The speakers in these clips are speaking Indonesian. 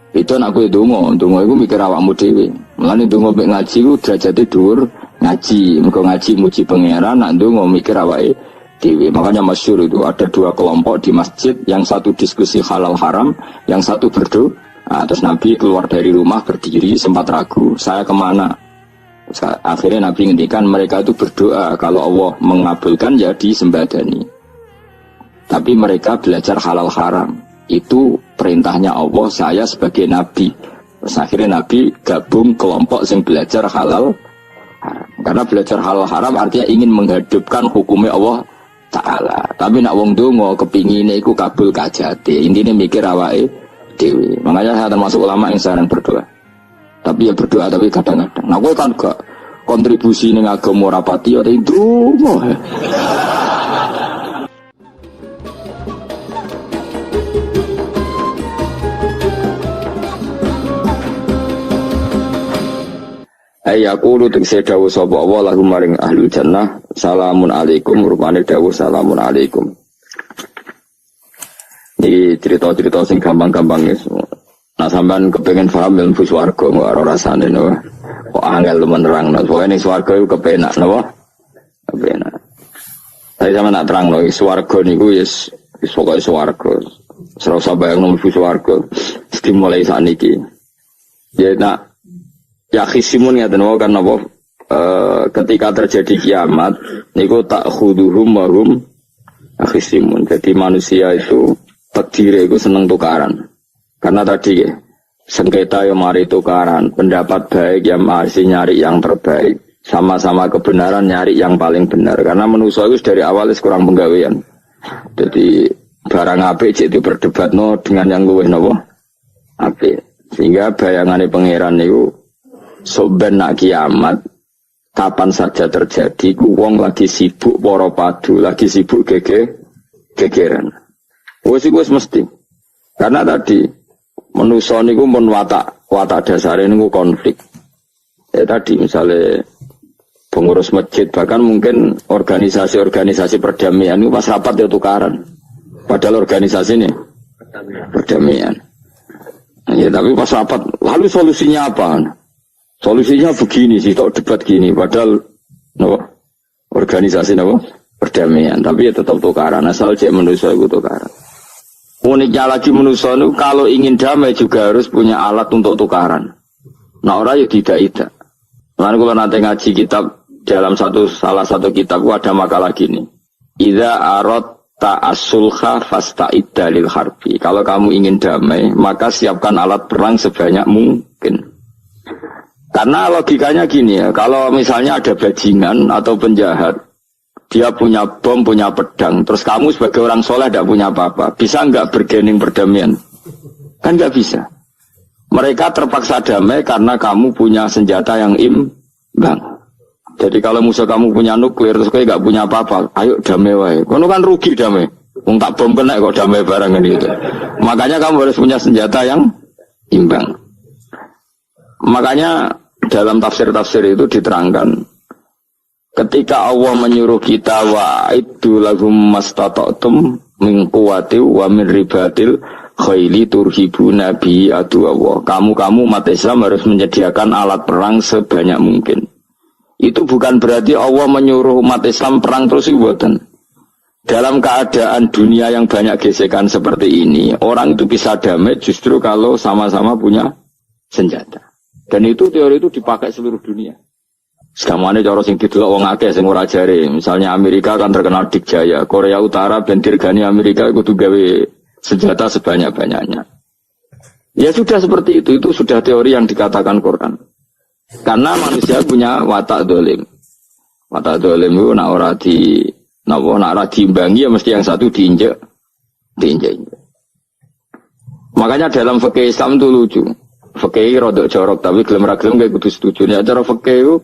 Itu anakku donga iku mikir awakmu dhewe. Mulane donga mek ngaji ku derajate dhuwur ngaji. Mergo ngaji muji pangeran, nak donga mikir awake dhewe. Makanya masyhur itu ada dua kelompok di masjid, yang satu diskusi halal haram, yang satu berdoa. Nah, terus Nabi keluar dari rumah berdiri sempat ragu, saya kemana? Akhirnya Nabi ngendikan mereka itu berdoa kalau Allah mengabulkan ya disembadani. Tapi mereka belajar halal haram. Itu perintahnya Allah, saya sebagai Nabi. Terus akhirnya Nabi gabung kelompok yang belajar halal haram. Karena belajar halal haram artinya ingin menghidupkan hukumnya Allah Ta'ala. Tapi nak wong donga kepingine iku kabul kajate. Intine mikir awake dewi. Makanya saya termasuk ulama yang sering berdoa. Tapi ya berdoa tapi kadang-kadang. Nah gue kan gak kontribusi ning agama rapati ada itu. Aku lutuk sedawu sapa Allah lahum maring ahlul jannah salamun alaikum rupane dawuh salamun alaikum. Ini cerita-cerita sing gampang-gampang ya. Nah sampean kepengen paham ilmu swarga kok ora rasane no. Kok angel menerangno. Pokoke ning swarga iku kepenak napa? Kepenak. Tapi sampean nak terangno swarga niku wis pokoke swarga. Ora usah bayangno mlebu swarga. Dimulai sakniki. Ya nak ya khisimun ngaten wae kan napa ketika terjadi kiamat niku tak khuduhum warum khisimun. Jadi manusia itu takdir itu seneng tukaran. Karena tadi ya, sengketa yang mari tukaran, pendapat baik yang masih nyari yang terbaik, sama-sama kebenaran nyari yang paling benar. Karena manusia itu dari awal kurang penggawean. Jadi barang apik cek diperdebatno dengan yang luwih napa? Apik. Sehingga bayangannya pangeran itu soben nak kiamat kapan saja terjadi ku wong lagi sibuk para padu, lagi sibuk gegeran. Wis mesti. Karena tadi manusia niku mun watak dasare niku konflik. Ya tadi misalnya pengurus masjid bahkan mungkin organisasi-organisasi perdamaian itu pas rapat ya tukaran. Padahal organisasi ini perdamaian. Ya tapi pas rapat lalu solusinya apa? Solusinya begini sih, tok debat gini. Padahal organisasi perdamaian. Tapi ya tetap tukaran. Asal cek manusia itu tukaran. Uniknya lagi manusia itu kalau ingin damai juga harus punya alat untuk tukaran. Nah orang ya tidak. Lalu kalau nanti ngaji kitab dalam salah satu kitab ada makalah gini. Idza aradta as-sulha fasta'id dalil harbi. Kalau kamu ingin damai maka siapkan alat perang sebanyak mungkin. Karena logikanya gini ya, kalau misalnya ada bajingan atau penjahat, dia punya bom, punya pedang, terus kamu sebagai orang soleh tidak punya apa-apa, bisa nggak bergening perdamaian? Kan nggak bisa. Mereka terpaksa damai karena kamu punya senjata yang imbang. Jadi kalau musuh kamu punya nuklir, terus kayak nggak punya apa-apa, ayo damai wae. Kamu kan rugi damai. Wong tak bom kena kok damai barang gitu. Makanya kamu harus punya senjata yang imbang. Makanya dalam tafsir-tafsir itu diterangkan ketika Allah menyuruh kita wa'iddu lahum mastata'tum min quwwati wa min ribatil khaili turhibuna bi aduwallah. Kamu umat Islam harus menyediakan alat perang sebanyak mungkin. Itu bukan berarti Allah menyuruh umat Islam perang terus ibuatan. Dalam keadaan dunia yang banyak gesekan seperti ini, orang itu bisa damai justru kalau sama-sama punya senjata. Dan itu teori itu dipakai seluruh dunia. Sekamane cara sing didelok wong akeh sing ora jare. Misalnya Amerika kan terkenal dikjaya, Korea Utara ben dirgani Amerika kudu gawe senjata sebanyak-banyaknya. Ya sudah seperti itu sudah teori yang dikatakan Quran. Karena manusia punya watak dolim. Watak dolim itu nak ora diimbangi ya mesti yang satu diinjek. Makanya dalam fikih Islam itu lucu. Fikih rodok jorok tapi gelem ra gelem kayak kudu setuju. Ya cara fikih itu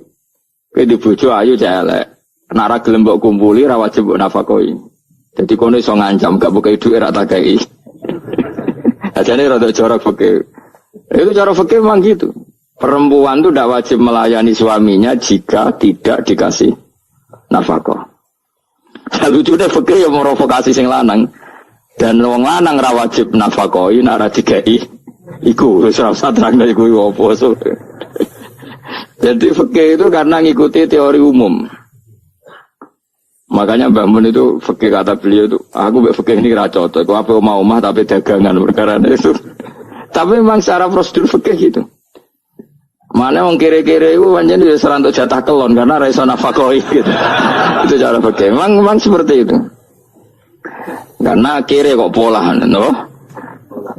kayak dibojo ayu cek elek. Nek ra gelem mbok kumpuli ra wajib mbok nafakoi. Jadi kono iso ngancam gak buka dhuwit ra tak kei. Ajane rodok jorok fikih. Itu cara fikih memang gitu. Perempuan itu tidak wajib melayani suaminya jika tidak dikasih nafkah. Lucu deh fikih yang merovokasi sing lanang dan wong lanang ra wajib nafkahi nek ra dikai Iku wis ora usah terangno iku apa. Jadi fikih itu karena ngikuti teori umum. Makanya Mbak Mun itu fikih kata beliau itu, aku fikih ini ra cocok. Aku apa omah tapi dagangan perkara itu. Tapi memang secara prosedur fikih gitu. Mana wong kere-kere itu pancen wis ora entuk jatah kelon karena ra iso nafakoi gitu. Itu cara fikih. Memang seperti itu. Karena kere kok polahan, no?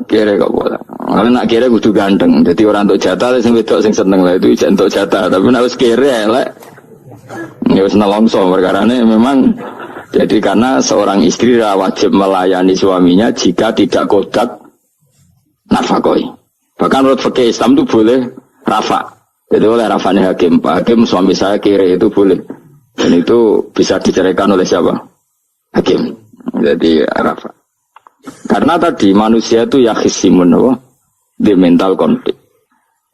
Kere kok pola. Kalau nak kere kudu ganteng. Jadi orang untuk jatah sing wedok sing seneng lah itu ijek untuk jatah. Tapi nak wis kere elek. Ya wis nelongso perkarane memang jadi karena seorang istri wajib melayani suaminya jika tidak kodak nafakoi. Bahkan menurut fikih Islam itu boleh rafa. Jadi oleh rafanya hakim. Pak Hakim suami saya kere itu boleh. Dan itu bisa diceraikan oleh siapa? Hakim. Jadi rafa. Karena tadi manusia itu yakhisimun di mental konflik.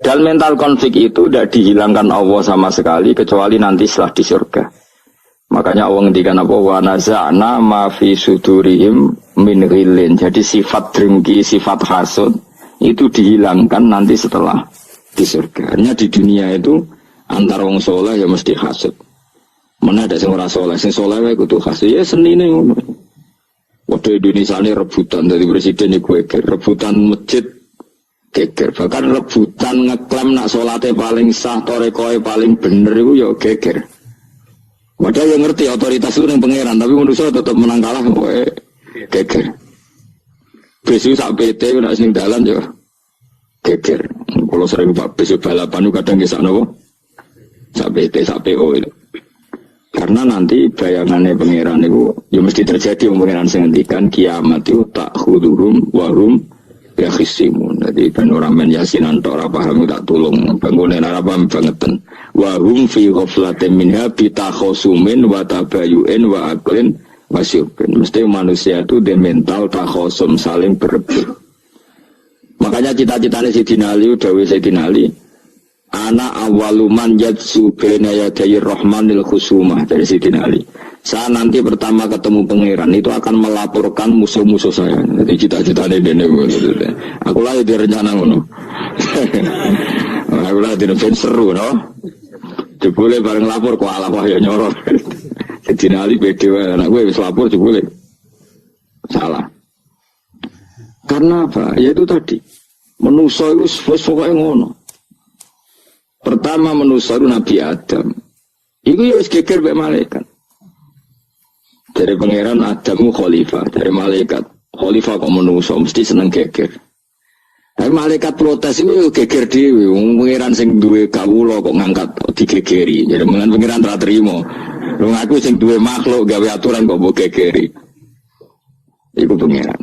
Dan mental konflik itu tidak dihilangkan Allah sama sekali kecuali nanti setelah di surga. Makanya Allah ngendikan apa? Wa naza'na ma fi sudurihim min ghillin. Jadi sifat dengki, sifat hasud itu dihilangkan nanti setelah di surga. Hanya di dunia itu antara wong soleh ya mesti hasud. Mana ada sing ora soleh, sing soleh wae kudu hasud. Ya senine ngono. Waduh Indonesia ini rebutan dari presiden iku rebutan masjid geger. Bahkan rebutan ngeklaim nak sholatnya paling sah, torekoe paling bener itu ya geger. Padahal yang ngerti otoritas itu yang pangeran, tapi manusia tetap menang kalah geger. Besok sak PT nak sing dalan ya geger. Kalau sering Pak besok balapan itu kadang kisah nopo sak PT sak PO itu. Karena nanti bayangannya pangeran itu ya mesti terjadi pangeran sing ngendikan kiamat itu tak khudurum warum ya khisimun. Jadi ben orang men yasinan tok ora paham tak tulung bangunan ora paham bangetan. Wa hum fi ghaflatin minha bi takhusumin wa tabayu'in wa aqlin wasyubin. Mesti manusia itu di mental takhusum saling berebut. Makanya cita-citanya Sayyidina Ali dawuh Sayyidina Ali ana awaluman yadsu baina yaday rahmanil khusumah dari Sayyidina Ali. Saya nanti pertama ketemu pangeran itu akan melaporkan musuh-musuh saya. Jadi cita-citanya dene aku lah di rencana ngono. Aku lah di rencana seru no. Jebule bareng lapor kok ala wah ya nyorot. Sayyidina Ali beda wae anak gue wis lapor jebule. Salah. Karena apa? Ya itu tadi. Manusa itu pokoknya ngono. Pertama manusia itu Nabi Adam. Itu ya geger mbek malaikat. Dari pangeran Adamu khalifah, dari malaikat khalifah kok manusia mesti seneng geger. Tapi malaikat protes itu geger dhewe, wong pangeran sing duwe kawula kok ngangkat digegeri. Jadi pangeran ra trimo. Wong aku sing duwe makhluk gawe aturan kok mbok gegeri. Iku pangeran.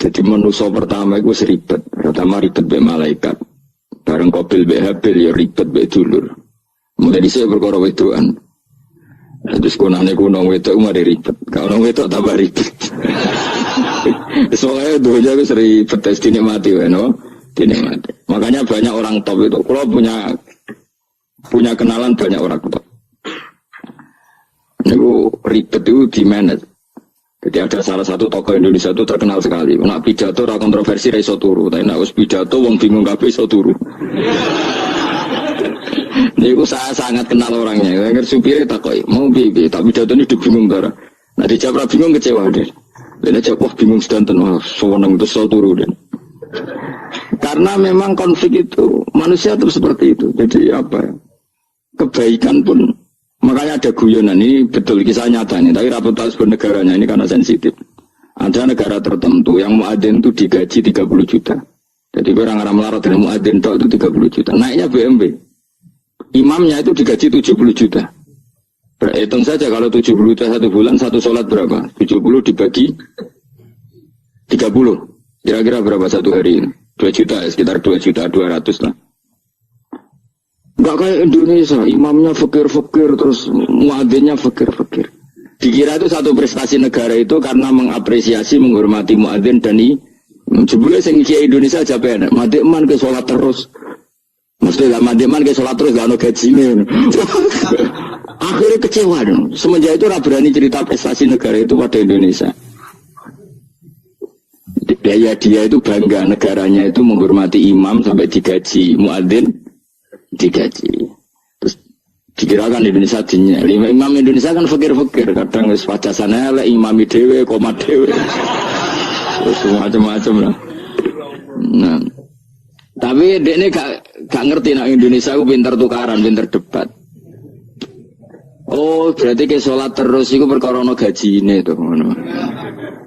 Jadi manusia pertama itu seribet. Pertama ribet mbek malaikat. Bareng Qabil mbek Habil ya ribet mbek dulur. Mulai dhisik perkara wedokan. Terus kunane kuno wedok mari ribet. Kalau wedok tambah ribet. Soalnya dunia wis ribet tes dinikmati wae no. Dinikmati. Makanya banyak orang top itu. Kalau punya kenalan banyak orang top. Niku ribet itu di manage. Jadi ada salah satu tokoh Indonesia itu terkenal sekali. Nak pidato ra kontroversi ra iso turu, tapi nak wis pidato wong bingung kabeh iso turu. Niku saya sangat kenal orangnya. Agar supirnya takoki, "Mau piye? Tak pidato ini bingung ta." Nah dijawab bingung kecewa deh. Lha jawab bingung sedanten wah seneng terus iso turu deh. Karena memang konflik itu manusia terus seperti itu. Jadi apa ya? Kebaikan pun makanya ada guyonan ini betul kisah nyatanya, tapi rapot bernegaranya ini karena sensitif. Ada negara tertentu yang muadzin itu digaji 30 juta. Jadi orang Arab melarat dengan muadzin itu 30 juta. Naiknya BMW. Imamnya itu digaji 70 juta. Berhitung saja kalau 70 juta satu bulan satu sholat berapa? 70 dibagi 30. Kira-kira berapa satu hari ini? 2 juta, sekitar 2 juta 200 lah. Enggak kayak Indonesia, imamnya fakir-fakir, terus muadzinnya fakir-fakir. Dikira itu satu prestasi negara itu karena mengapresiasi, menghormati muadzin dan jebule sing kiai Indonesia aja penak, madekman ke sholat terus. Mesti lah madekman ke sholat terus gak ono gajine. Akhirnya kecewa dong. Semenjak itu ora berani cerita prestasi negara itu pada Indonesia. Dia itu bangga negaranya itu menghormati imam sampai digaji, muadzin digaji. Terus dikirakan Indonesia dinya. Imam Indonesia kan fakir-fakir, kadang wis padasane elek imami dhewe, komat dhewe. Terus macam-macam lah. Nah, tapi dekne gak ngerti nak Indonesia ku pinter tukaran, pinter debat. Oh, berarti ke sholat terus itu perkara ono gajine tuh.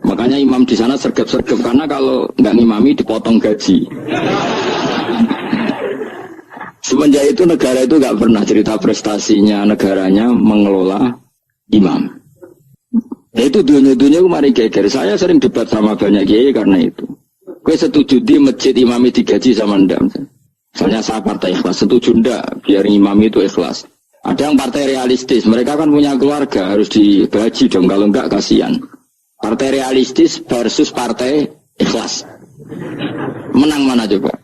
Makanya imam di sana sergap-sergap karena kalau nggak ngimami dipotong gaji. Semenjak itu negara itu nggak pernah cerita prestasinya negaranya mengelola imam. Ya itu dunia-dunia kemarin geger. Saya sering debat sama banyak kiai karena itu. Gue setuju di masjid imami digaji sama ndak. Misalnya saya partai ikhlas, setuju ndak biar imami itu ikhlas. Ada yang partai realistis, mereka kan punya keluarga harus digaji dong, kalau enggak kasihan. Partai realistis versus partai ikhlas. Menang mana coba?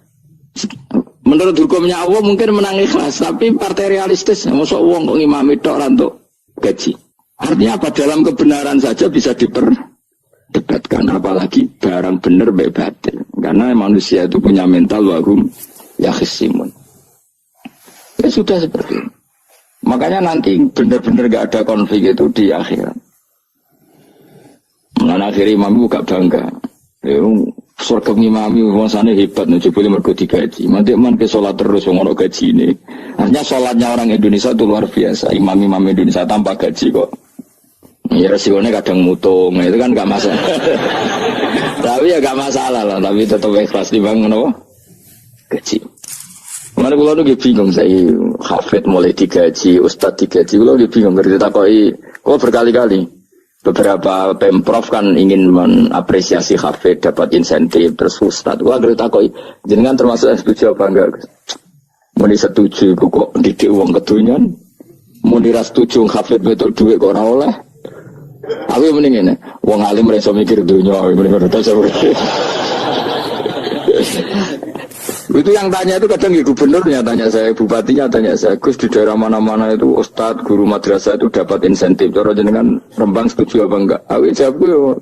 Menurut hukumnya Allah mungkin menang ikhlas, tapi partai realistis, masuk uang kok ngimami tok untuk gaji. Artinya apa? Dalam kebenaran saja bisa diperdebatkan, apalagi barang benar baik batin. Karena manusia itu punya mental wahum yakhisimun. Ya sudah seperti itu. Makanya nanti benar-benar gak ada konflik itu di akhirat. Nah, akhirnya imam itu gak bangga. Surga imami masanya hebat, coba mergo digaji. Nanti man ke sholat terus, ngono gaji ini. Artinya sholatnya orang Indonesia itu luar biasa. Imam-imam Indonesia tanpa gaji kok. Ya resikonya kadang mutung, itu kan gak masalah. Tapi ya gak masalah lah, tapi tetap ikhlas dibangun apa? Gaji. Mana kalau nu bingung saya, hafid mulai digaji, ustad digaji, kalau bingung ngerti takoi, kok berkali-kali beberapa pemprov kan ingin mengapresiasi hafid dapat insentif terus ustad, kalau ngerti takoi, jenengan termasuk yang setuju apa enggak? Mau setuju kok didik uang kedunyan, mau setuju hafid betul duit kok ora oleh, tapi mending ini, uang alim mereka mikir dunia, mending ada seperti. Itu yang tanya itu kadang ya gubernurnya tanya saya, bupatinya tanya saya, Gus di daerah mana-mana itu ustadz, guru madrasah itu dapat insentif. Cara jenengan Rembang setuju apa enggak? Aku jawab yo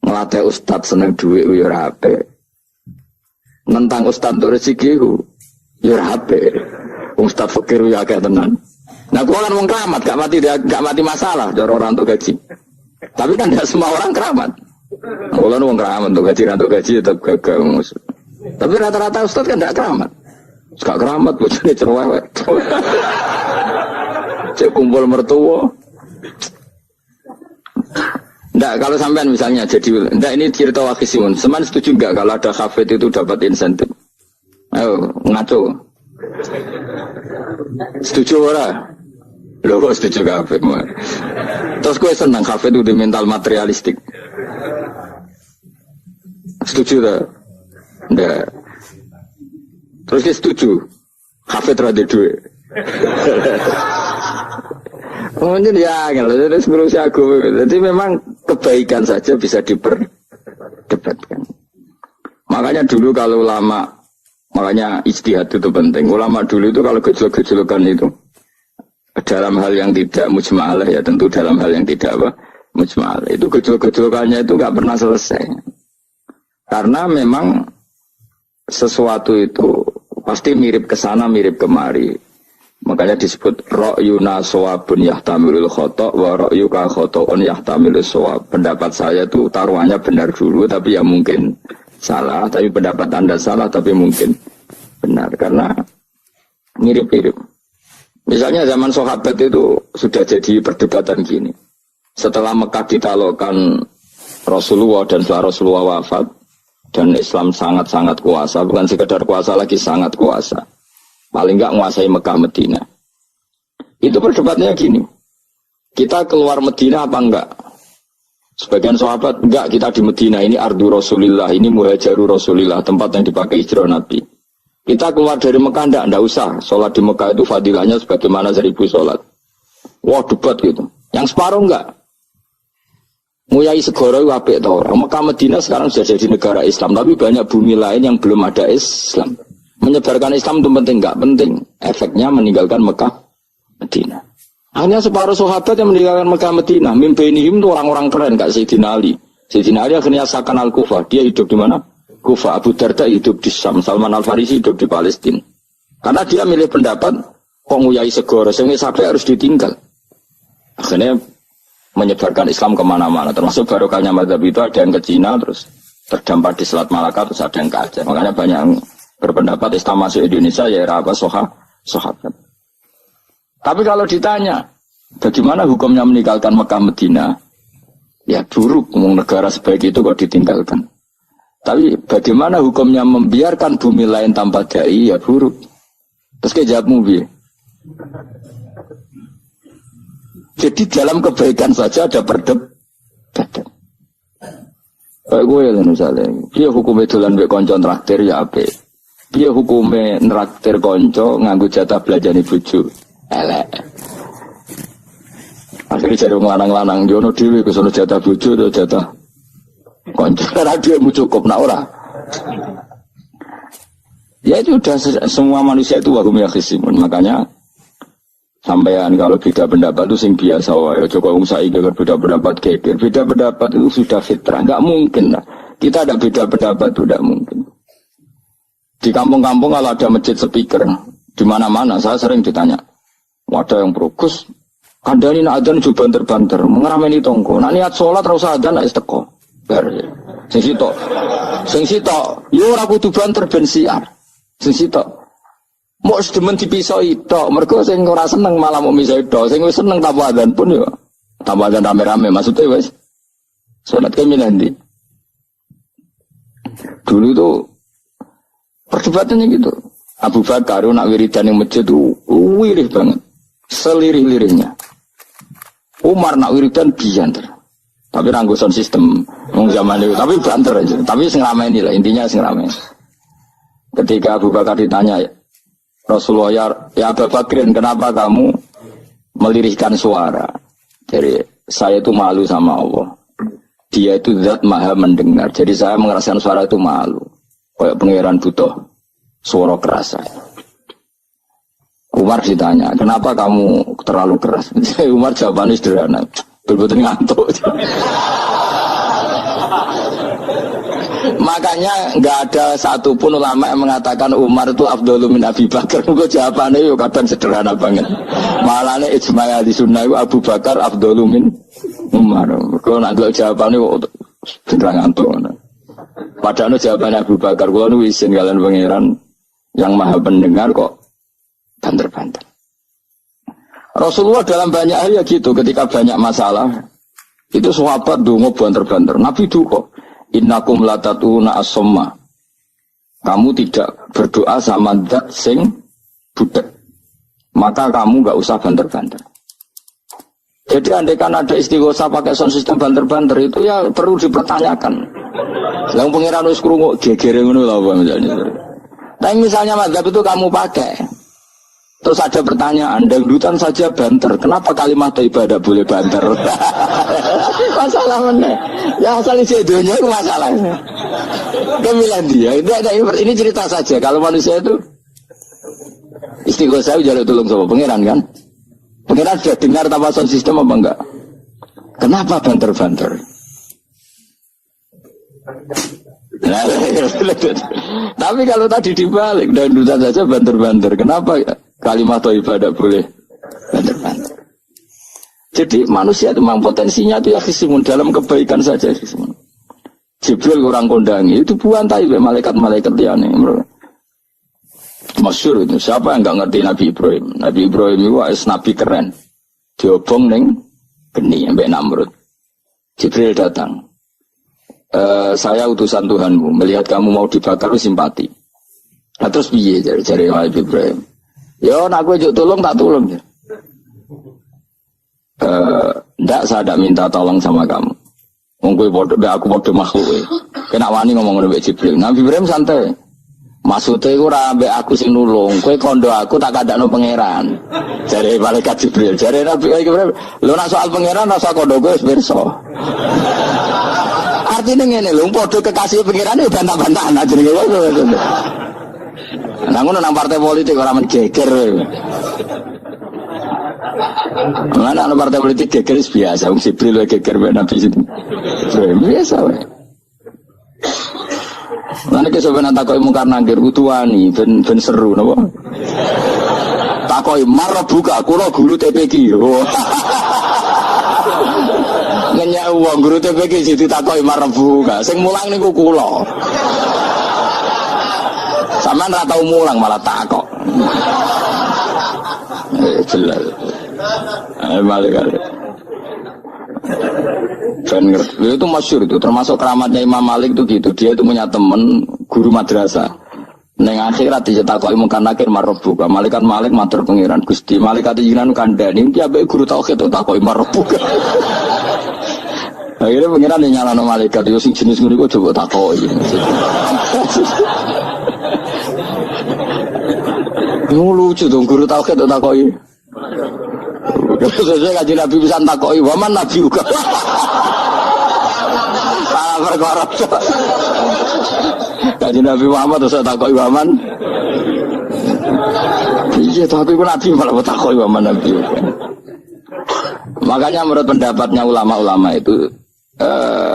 ngelatih ustadz seneng duit yo rapi. Nentang ustadz untuk rezeki yo rapi. Ustadz fakir yo agak tenan. Nah, gua kan wong keramat, gak mati masalah cara orang untuk gaji. Tapi kan tidak semua orang keramat. Kalau wong keramat untuk gaji tetap gagal. Tapi rata-rata ustaz kan tidak keramat. Gak keramat, bojone cerewet. Cek kumpul mertua. Nggak, kalau sampean misalnya jadi, nggak ini cerita wakisimun. Seman setuju nggak kalau ada hafid itu dapat insentif? Ayo, ngaco. Setuju ora? Loh, kok setuju hafid? Terus gue senang hafid itu di mental materialistik. Setuju tak? Nggak. Terus dia setuju hafid rada duit. Mungkin ya, jadi ngurusi aku. Jadi memang kebaikan saja bisa diperdebatkan. Makanya dulu kalau ulama, makanya ijtihad itu penting. Ulama dulu itu kalau gejolak-gejolakan itu dalam hal yang tidak mujma'alah, ya tentu dalam hal yang tidak apa mujma'alah. Itu gejolak-gejolakannya itu nggak pernah selesai. Karena memang sesuatu itu pasti mirip ke sana, mirip kemari. Makanya disebut ra'yuna shawabun yahtamilul khata' wa ra'yuka khata'un yahtamilus shawab. Pendapat saya itu taruhannya benar dulu tapi ya mungkin salah, tapi pendapat Anda salah tapi mungkin benar karena mirip-mirip. Misalnya zaman sahabat itu sudah jadi perdebatan gini. Setelah Mekah ditaklukkan Rasulullah dan setelah Rasulullah wafat dan Islam sangat-sangat kuasa, bukan sekedar kuasa lagi, sangat kuasa. Paling enggak menguasai Mekah Medina. Itu perdebatannya gini. Kita keluar Medina apa enggak? Sebagian sahabat, enggak, kita di Medina, ini ardu Rasulillah, ini muhajaru Rasulillah, tempat yang dipakai hijrah Nabi. Kita keluar dari Mekah enggak usah. Sholat di Mekah itu fadilahnya sebagaimana 1000 sholat. Wah, debat gitu. Yang separuh enggak. Nguyai segoro apik to ora. Mekah Medina sekarang sudah jadi negara Islam, tapi banyak bumi lain yang belum ada Islam. Menyebarkan Islam itu penting enggak? Penting. Efeknya meninggalkan Mekah Medina. Hanya separuh sahabat yang meninggalkan Mekah Medina. Mimpi ini itu orang-orang keren, Kak Sayyidina Ali. Sayyidina Ali akhirnya sakan Al-Kufah. Dia hidup di mana? Kufah. Abu Darda hidup di Syam. Salman Al-Farisi hidup di Palestina. Karena dia milih pendapat kok nguyai segoro, sehingga sampai harus ditinggal. Akhirnya menyebarkan Islam kemana-mana, termasuk barokahnya mazhab itu ada yang ke Cina, terus terdampar di Selat Malaka, terus ada yang ke Aceh. Makanya banyak yang berpendapat Islam masuk Indonesia ya era apa sahabat. Tapi kalau ditanya bagaimana hukumnya meninggalkan Mekah Medina, ya buruk. Negara sebaik itu kok ditinggalkan. Tapi bagaimana hukumnya membiarkan bumi lain tanpa dai, ya buruk. Terus kayak jawabmu bi. Jadi dalam kebaikan saja ada perdebatan. Kayak gue ya misalnya, dia hukumnya dolan mbek konco traktir ya ape. Dia hukumnya traktir konco nganggo jatah belajani bojo. Elek. Akhirnya jadi lanang-lanang jono dhewe ke sono jatah bojo atau jatah konco. Karena dia mu cukup nak ora. Ya itu udah semua manusia itu wahum yakhisimun. Makanya sampean kalau beda pendapat itu sing biasa wae. Coba wong saiki kalau beda pendapat geger. Beda pendapat itu sudah fitrah. Enggak mungkin lah. Kita ada beda pendapat itu tidak mungkin. Di kampung-kampung kalau ada masjid speaker di mana-mana saya sering ditanya. Ada yang progus kandhani nak adzan juga banter-banter, mengerameni tonggo. Nak niat salat ra usah adzan nek teko. Bar. Sing sitok, yo ora kudu banter ben siar. Sing sitok mau sedemen dipisoi tok, mergo sing ora seneng malah mau misoi tok, sing wis seneng tanpa adzan pun yo tanpa adzan rame-rame maksudnya wis salat kemilan di. Dulu tuh perdebatannya gitu. Abu Bakar nak wiridan yang masjid tuh wirih banget, selirih-lirihnya. Umar nak wiridan bianter, tapi ranggusan sistem zaman itu, tapi banter aja. Tapi sing ramai ini lah, intinya sing ramai. Ketika Abu Bakar ditanya Rasulullah, ya Abu Bakrin, kenapa kamu melirihkan suara? Jadi saya itu malu sama Allah. Dia itu zat maha mendengar. Jadi saya merasakan suara itu malu. Kayak pangeran butuh suara keras. Umar ditanya, kenapa kamu terlalu keras? Umar jawabannya sederhana, betul-betul ngantuk. Makanya nggak ada satupun ulama yang mengatakan Umar itu afdhalu min Abi Bakar. Kok jawabannya yo kadang sederhana banget. Malahnya ijma' ahli sunnah itu Abu Bakar afdhalu min Umar. Kok nak jawabannya kok beneran ngantuk. Padahal jawabannya Abu Bakar, kalau nu isin kalian pangeran yang maha pendengar kok banter-banter. Rasulullah dalam banyak hal ya gitu, ketika banyak masalah itu sahabat dongo banter-banter. Nabi duka, innakum latatuna as-somma. Kamu tidak berdoa sama zat sing budak. Maka kamu enggak usah banter-banter. Jadi andaikan ada istighosah pakai sound system banter-banter itu ya perlu dipertanyakan. Yang pengiran wis krungu gegere ngono lho Pak misalnya. Tapi misalnya mazhab itu kamu pakai. Terus ada pertanyaan, dangdutan saja banter. Kenapa kalimat ibadah boleh banter? Masalah mana? Ya asal isi dunia itu masalahnya. Kemilan dia. Ini cerita saja. Kalau manusia itu istighosah jaluk tolong sama pengiran kan? Pengiran sudah dengar tanpa sound system apa enggak? Kenapa banter-banter? Nah, tapi kalau tadi dibalik dangdutan saja banter-banter. Kenapa kalimat ibadah boleh banter-banter? Jadi manusia itu memang potensinya itu ya khisimun dalam kebaikan saja khisimun. Jibril kurang kondangi itu buantai malaikat-malaikat liane. Masyhur itu siapa yang enggak ngerti Nabi Ibrahim? Nabi Ibrahim itu nabi keren. Diobong ning geni ambek Namrud. Jibril datang. Saya utusan Tuhanmu, melihat kamu mau dibakar simpati. Nah terus piye jari Nabi Ibrahim? Ya nak gue juk tolong tak tolong ya. Ndak saya tidak minta tolong sama kamu. Wong kowe padha aku padha makhluk. Kena wani ngomong mbek Jibril. Nabi Ibrahim santai. Maksudnya iku ora mbek aku sing nulung, kowe kondo aku tak kandakno pangeran. Jare malaikat Jibril, jare Nabi Ibrahim, lho nak soal pangeran rasa kondo kowe wis pirsa. Artinya ngene lho, padha kekasih pangeran yo bantah-bantahan jenenge kowe. Nah ngono nang partai politik ora men geger. Mana anak partai politik geger biasa, wong Jibril geger Nabi itu. Biasa wae. Lan iki sampeyan takoki mungkar nangkir utuwani ben seru napa? Takoki marbuka kula guru TPQ. Ngenyak wong guru TPQ sing ditakoki marbuka, sing mulang niku kula. Sampeyan ra tau mulang malah takok. Jelas. Balik kali. Dan itu masyhur itu, termasuk keramatnya Imam Malik itu gitu. Dia itu punya teman guru madrasah. Neng akhirat dicetakoki mungkar nakir marbuka. Malaikat Malik matur pengiran Gusti. Malaikat jinan kandhani dia bae guru tauhid itu takoki marbuka. Akhirnya pengiran yang nyalano malaikat yo sing jenis ngono iku coba takoki. Lucu dong guru tauhid itu takoki. Sesuai kaji Nabi bisa takoki waman Nabi juga. Salah perkara. Kaji Nabi Muhammad terus takoki waman. Iya tapi aku Nabi malah takoki waman Nabi juga. Makanya menurut pendapatnya ulama-ulama itu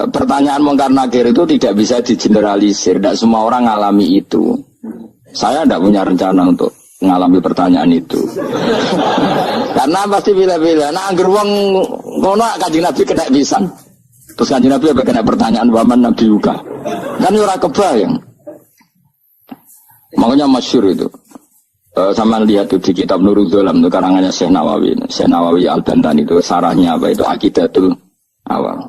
pertanyaan mungkar nakir itu tidak bisa digeneralisir. Tidak semua orang ngalami itu. Saya tidak punya rencana untuk mengalami pertanyaan itu. Karena pasti bila-bila. Nah, angger wong ngono Kanjeng Nabi kena pisan. Terus Kanjeng Nabi apa kena pertanyaan waman Nabi juga. Kan ora kebayang. Makanya masyhur itu. Sama lihat itu di kitab Nurul Dzolam itu karangannya Syekh Nawawi. Syekh Nawawi Al-Bantani itu sarahnya apa itu Aqidatul Awam.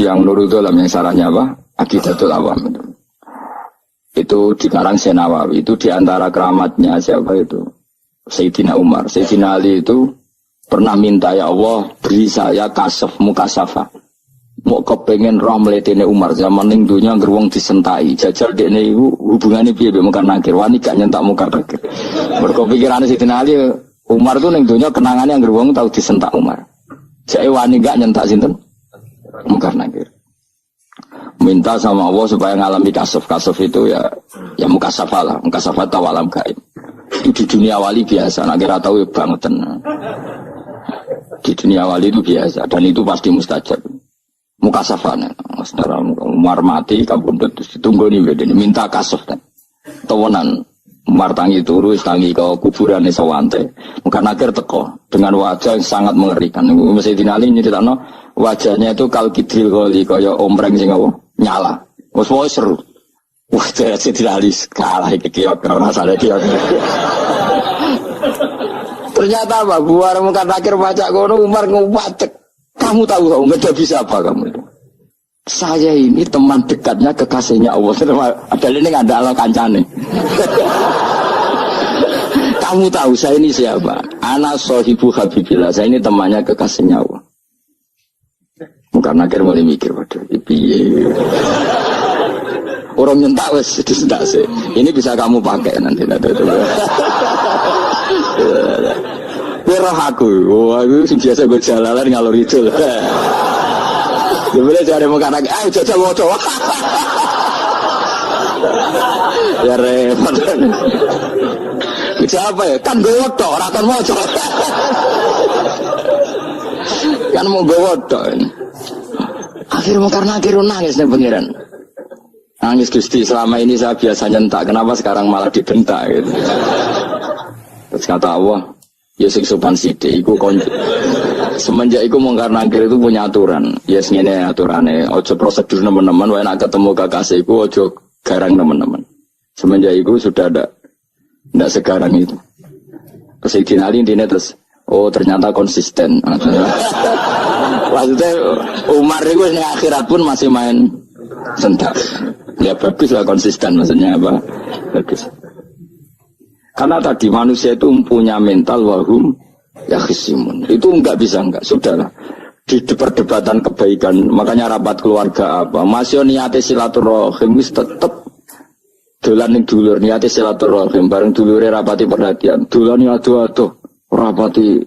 Yang Nurul Dzolam yang sarahnya apa? Aqidatul Awam itu. Itu dikarang Syekh Nawawi itu diantara keramatnya siapa itu? Sayyidina Umar. Sayyidina Ali itu pernah minta ya Allah beri saya kasaf mukasafah. Mau kepengen roh meletene Umar zaman ning dunya ngeruang disentai. Jajal dekne iku hubungane piye mbek mungkar nakir. Wani gak nyentak mungkar nakir. Mergo pikirane Sayyidina Ali Umar tuh ning dunya kenangane ngeruang tau disentak Umar. Jake wani gak nyentak sinten? Mungkar nakir. Minta sama Allah supaya ngalami kasaf itu ya mukasafah lah, mukasafah tawalam gaib. Itu di dunia wali biasa, nak kira tahu ya banget. Di dunia wali itu biasa dan itu pasti mustajab. Mukasafahnya, secara Umar mati, kabundut ditunggu nih bedanya, minta kasaf kan. Tawanan Umar tangi turu, tangi ke kuburan sawante. Mungkin akhir teko dengan wajah yang sangat mengerikan. Mesti dinali ini ditano wajahnya itu kalkidril kali kaya ombreng sing nyala. Wes seru. Wah, saya dinali kalah iki kiok ora salah kiok. Ternyata apa? Buar mungkin akhir baca kono Umar ngupatek. Kamu tahu enggak ada bisa apa kamu itu? Saya ini teman dekatnya kekasihnya Allah. Ada ini nggak ada ala kancane. Kamu tahu saya ini siapa? Ana sohibu habibillah. Saya ini temannya kekasihnya Allah. Bukan akhir mulai mikir, waduh, piye. Orang nyentak wes disentak sih. Ini bisa kamu pakai nanti. Wirah aku, wah itu biasa gue jalalan ngalor itu. Sebenarnya cari muka lagi, ayo jajal wocok. Ya repot. Siapa ya? Kan gue wocok, rakan wocok. Kan mau gue wocok. Akhirnya karena akhirnya nangis nih pengiran. Nangis Gusti, selama ini saya biasa nyentak, kenapa sekarang malah dibentak gitu. Terus kata Allah, ya sing sopan sithik iku konco. Semenjak iku mungkar nakir itu punya aturan. Ya ngene aturane, ojo prosedur teman-teman wae nek ketemu kekasihku ojo garang teman-teman. Semenjak iku sudah ada ndak sekarang itu. Kesidin Ali intine terus ternyata konsisten. Maksudnya Umar itu ning akhirat pun masih main sentak. Ya bagus lah konsisten maksudnya apa? Bagus. Karena tadi manusia itu punya mental wahum ya khisimun. Itu enggak bisa enggak. Sudahlah. Di perdebatan kebaikan, makanya rapat keluarga apa? Masih niate silaturahim wis tetep dolan ning dulur niate silaturahim bareng dulure rapati perhatian. Dolan ado-ado rapati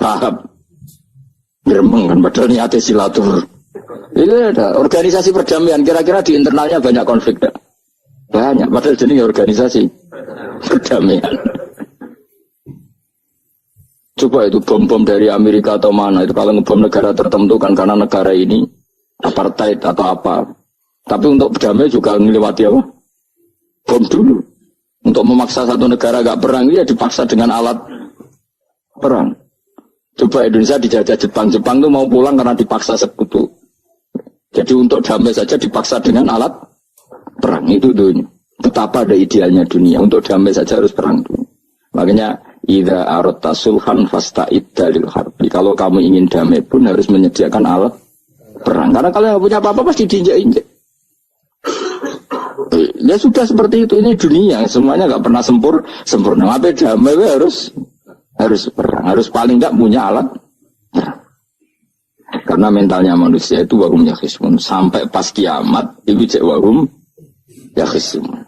tahap. Gremeng kan padahal niate silaturahim. Ini ada organisasi perdamaian kira-kira di internalnya banyak konflik tak? Banyak, padahal jenis organisasi perdamaian. Coba itu bom-bom dari Amerika atau mana itu kalau ngebom negara tertentu kan karena negara ini apartheid atau apa. Tapi untuk damai juga melewati apa? Bom dulu. Untuk memaksa satu negara gak perang ya dipaksa dengan alat perang. Coba Indonesia dijajah Jepang tuh mau pulang karena dipaksa sekutu. Jadi untuk damai saja dipaksa dengan alat perang itu dunia. Betapa ada idealnya dunia untuk damai saja harus perang dulu. Makanya idza aradta sulhan fasta'id dalil harbi. Kalau kamu ingin damai pun harus menyediakan alat perang. Karena kalau nggak punya apa-apa pasti diinjak-injak. Ya sudah seperti itu, ini dunia semuanya nggak pernah sempurna. Tapi damai harus perang, harus paling nggak punya alat perang. Karena mentalnya manusia itu wahum yakhismun sampai pas kiamat itu cek wahum yakhismun.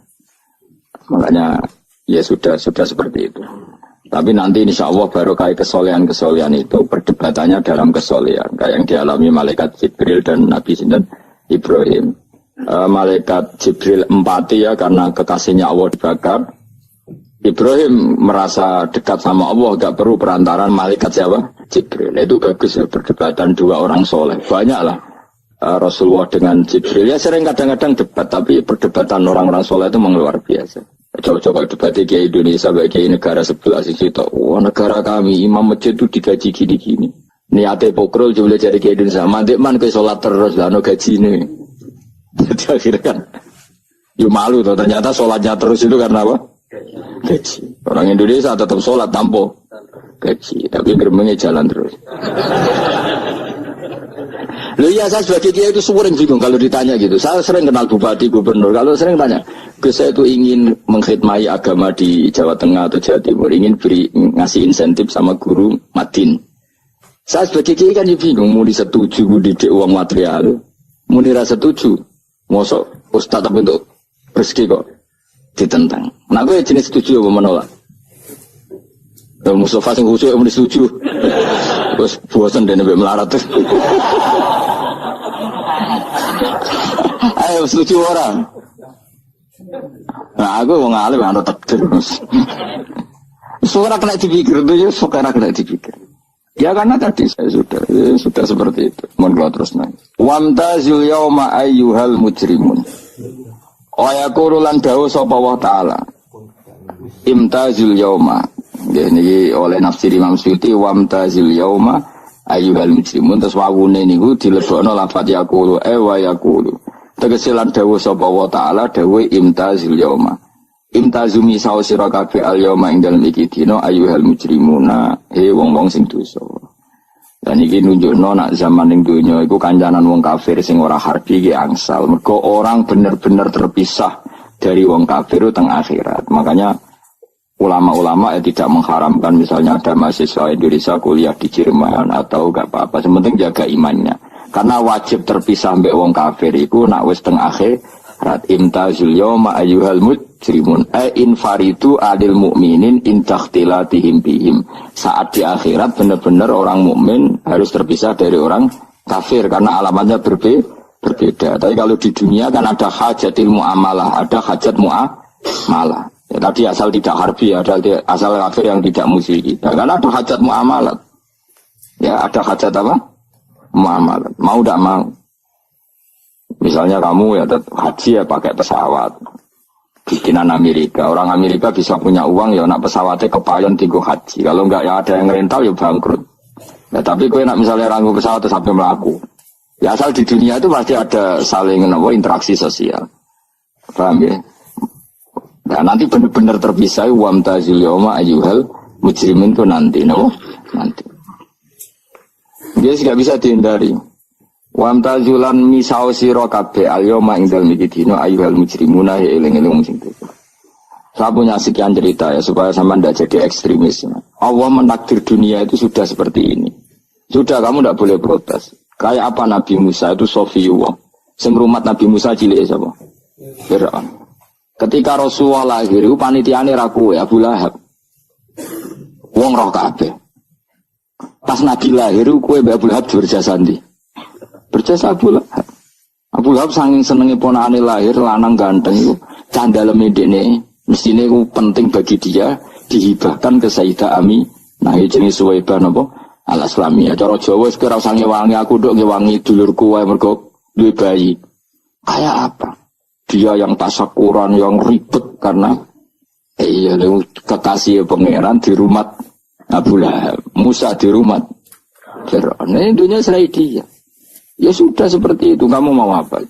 Makanya ya sudah seperti itu. Tapi nanti insya Allah baru kayak kesolehan itu perdebatannya dalam kesolehan kayak yang dialami malaikat Jibril dan Nabi Sinten Ibrahim. Malaikat Jibril empati ya karena kekasihnya Allah dibakar. Ibrahim merasa dekat sama Allah, gak perlu perantaran malaikat siapa? Jibril. Itu bagus ya perdebatan dua orang soleh. Banyaklah Rasulullah dengan Jibril. Ya sering kadang-kadang debat, tapi perdebatan orang-orang soleh itu memang luar biasa. Coba-coba debat di Indonesia bagi negara sebelah sisi itu. Wah negara kami imam masjid itu digaji gini-gini. Niatnya pokrol juga jadi ke Indonesia. Mandik man ke sholat terus lah no gaji ini. Jadi akhirnya kan, ya malu tuh. Ternyata sholatnya terus itu karena apa? Gaji. Orang Indonesia tetap sholat tanpa gaji, tapi gerbangnya jalan terus. Loh iya saya sebagai kiai itu sering bingung kalau ditanya gitu. Saya sering kenal bupati, gubernur. Kalau sering tanya, saya itu ingin mengkhidmati agama di Jawa Tengah atau Jawa Timur, ingin ngasih insentif sama guru Madin. Saya sebagai kiai kan bingung, mau disetuju didik uang material, mau dirasa setuju, mosok ustadz tapi untuk rezeki kok ditentang. Nah gue jenis setuju apa menolak? Mustafa sing khusyuk yang setuju. Terus bosan dan lebih melarat. Ayo setuju orang. Nah aku mau ngalih anu takdir. Suara kena dipikir itu ya suara kena dipikir. Ya karena tadi saya sudah seperti itu. Mohon terus nang. Wamtazil yauma ayyuhal mujrimun. Ayaqulu lan dawu sapa wa ta'ala. Imtazil yauma. Ini oleh nafsir Imam Suyuti wamtazil yauma ayyuhal mujrimun terus wawune niku dilebokno lafaz yaqulu wa yaqulu. Tegese lan dawu sapa wa ta'ala dawu imtazil yauma. Imtazumi sawo sira kabeh al yauma ing dalem iki dina ayyuhal mujrimuna wong-wong sing dosa. Dan iki nunjukno nak zaman ning donya iku kancanan wong kafir sing ora harbi iki angsal. Mergo orang bener-bener terpisah dari wong kafir teng akhirat. Makanya ulama-ulama tidak mengharamkan misalnya ada mahasiswa Indonesia kuliah di Jerman atau enggak apa-apa. Sementing jaga imannya. Karena wajib terpisah mbek wong kafir iku nak wis teng akhirat imtazul yauma ayyuhal mujrimun infaridu adil mukminin intakhtilatihim bihim. Saat di akhirat benar-benar orang mukmin harus terpisah dari orang kafir karena alamatnya berbeda. Tapi kalau di dunia kan ada hajatil muamalah, ada hajat muamalah. Ya, tadi asal tidak harbi, ada asal kafir yang tidak musyrik. Ya, karena ada hajat muamalah. Ya, ada hajat apa? Muamalah. Mau tidak mau. Misalnya kamu ya haji ya pakai pesawat. Bikinan Amerika. Orang Amerika bisa punya uang ya nak pesawatnya kepayon tinggal haji. Kalau enggak ya ada yang rental ya bangkrut. Ya, tapi kau nak misalnya ranggu pesawat sampai melaku. Ya asal di dunia itu pasti ada saling interaksi sosial. Paham ya? Nah nanti benar-benar terpisah wamtazil yauma ayyuhal mujrimin itu nanti. Nanti. Dia tidak bisa dihindari. Wamtazulan misau sira kabeh al-yauma ing dalem iki dina ayyuhal mujrimuna ya eling-eling sing itu. Saya punya sekian cerita ya supaya sampean tidak jadi ekstremis. Allah mentakdir dunia itu sudah seperti ini. Sudah kamu tidak boleh protes. Kayak apa Nabi Musa itu Sofiyullah. Sing rumat Nabi Musa cilik sapa? Fir'aun. Ketika Rasulullah lahir itu panitiane ra kowe Abu Lahab. Wong roh kabeh. Pas Nabi lahir kowe mbek Abu Lahab berjasa ndi? Berjasa Abu Lahab. Abu Lahab saking senenge ponakane lahir lanang ganteng iku candaleme dekne mestine iku penting bagi dia dihibahkan ke Sayyidah Nah iki jenenge Suwaibah napa? Al-Islamiyah. Cara Jawa wis ora usah ngewangi aku nduk ngewangi dulurku wae mergo duwe bayi. Kayak apa? Dia yang tasakuran, yang ribet karena kekasih pangeran di rumah Abu Lahab, Musa di rumah Fir'aun. Ini dunia selain dia. Ya sudah seperti itu. Kamu mau apa?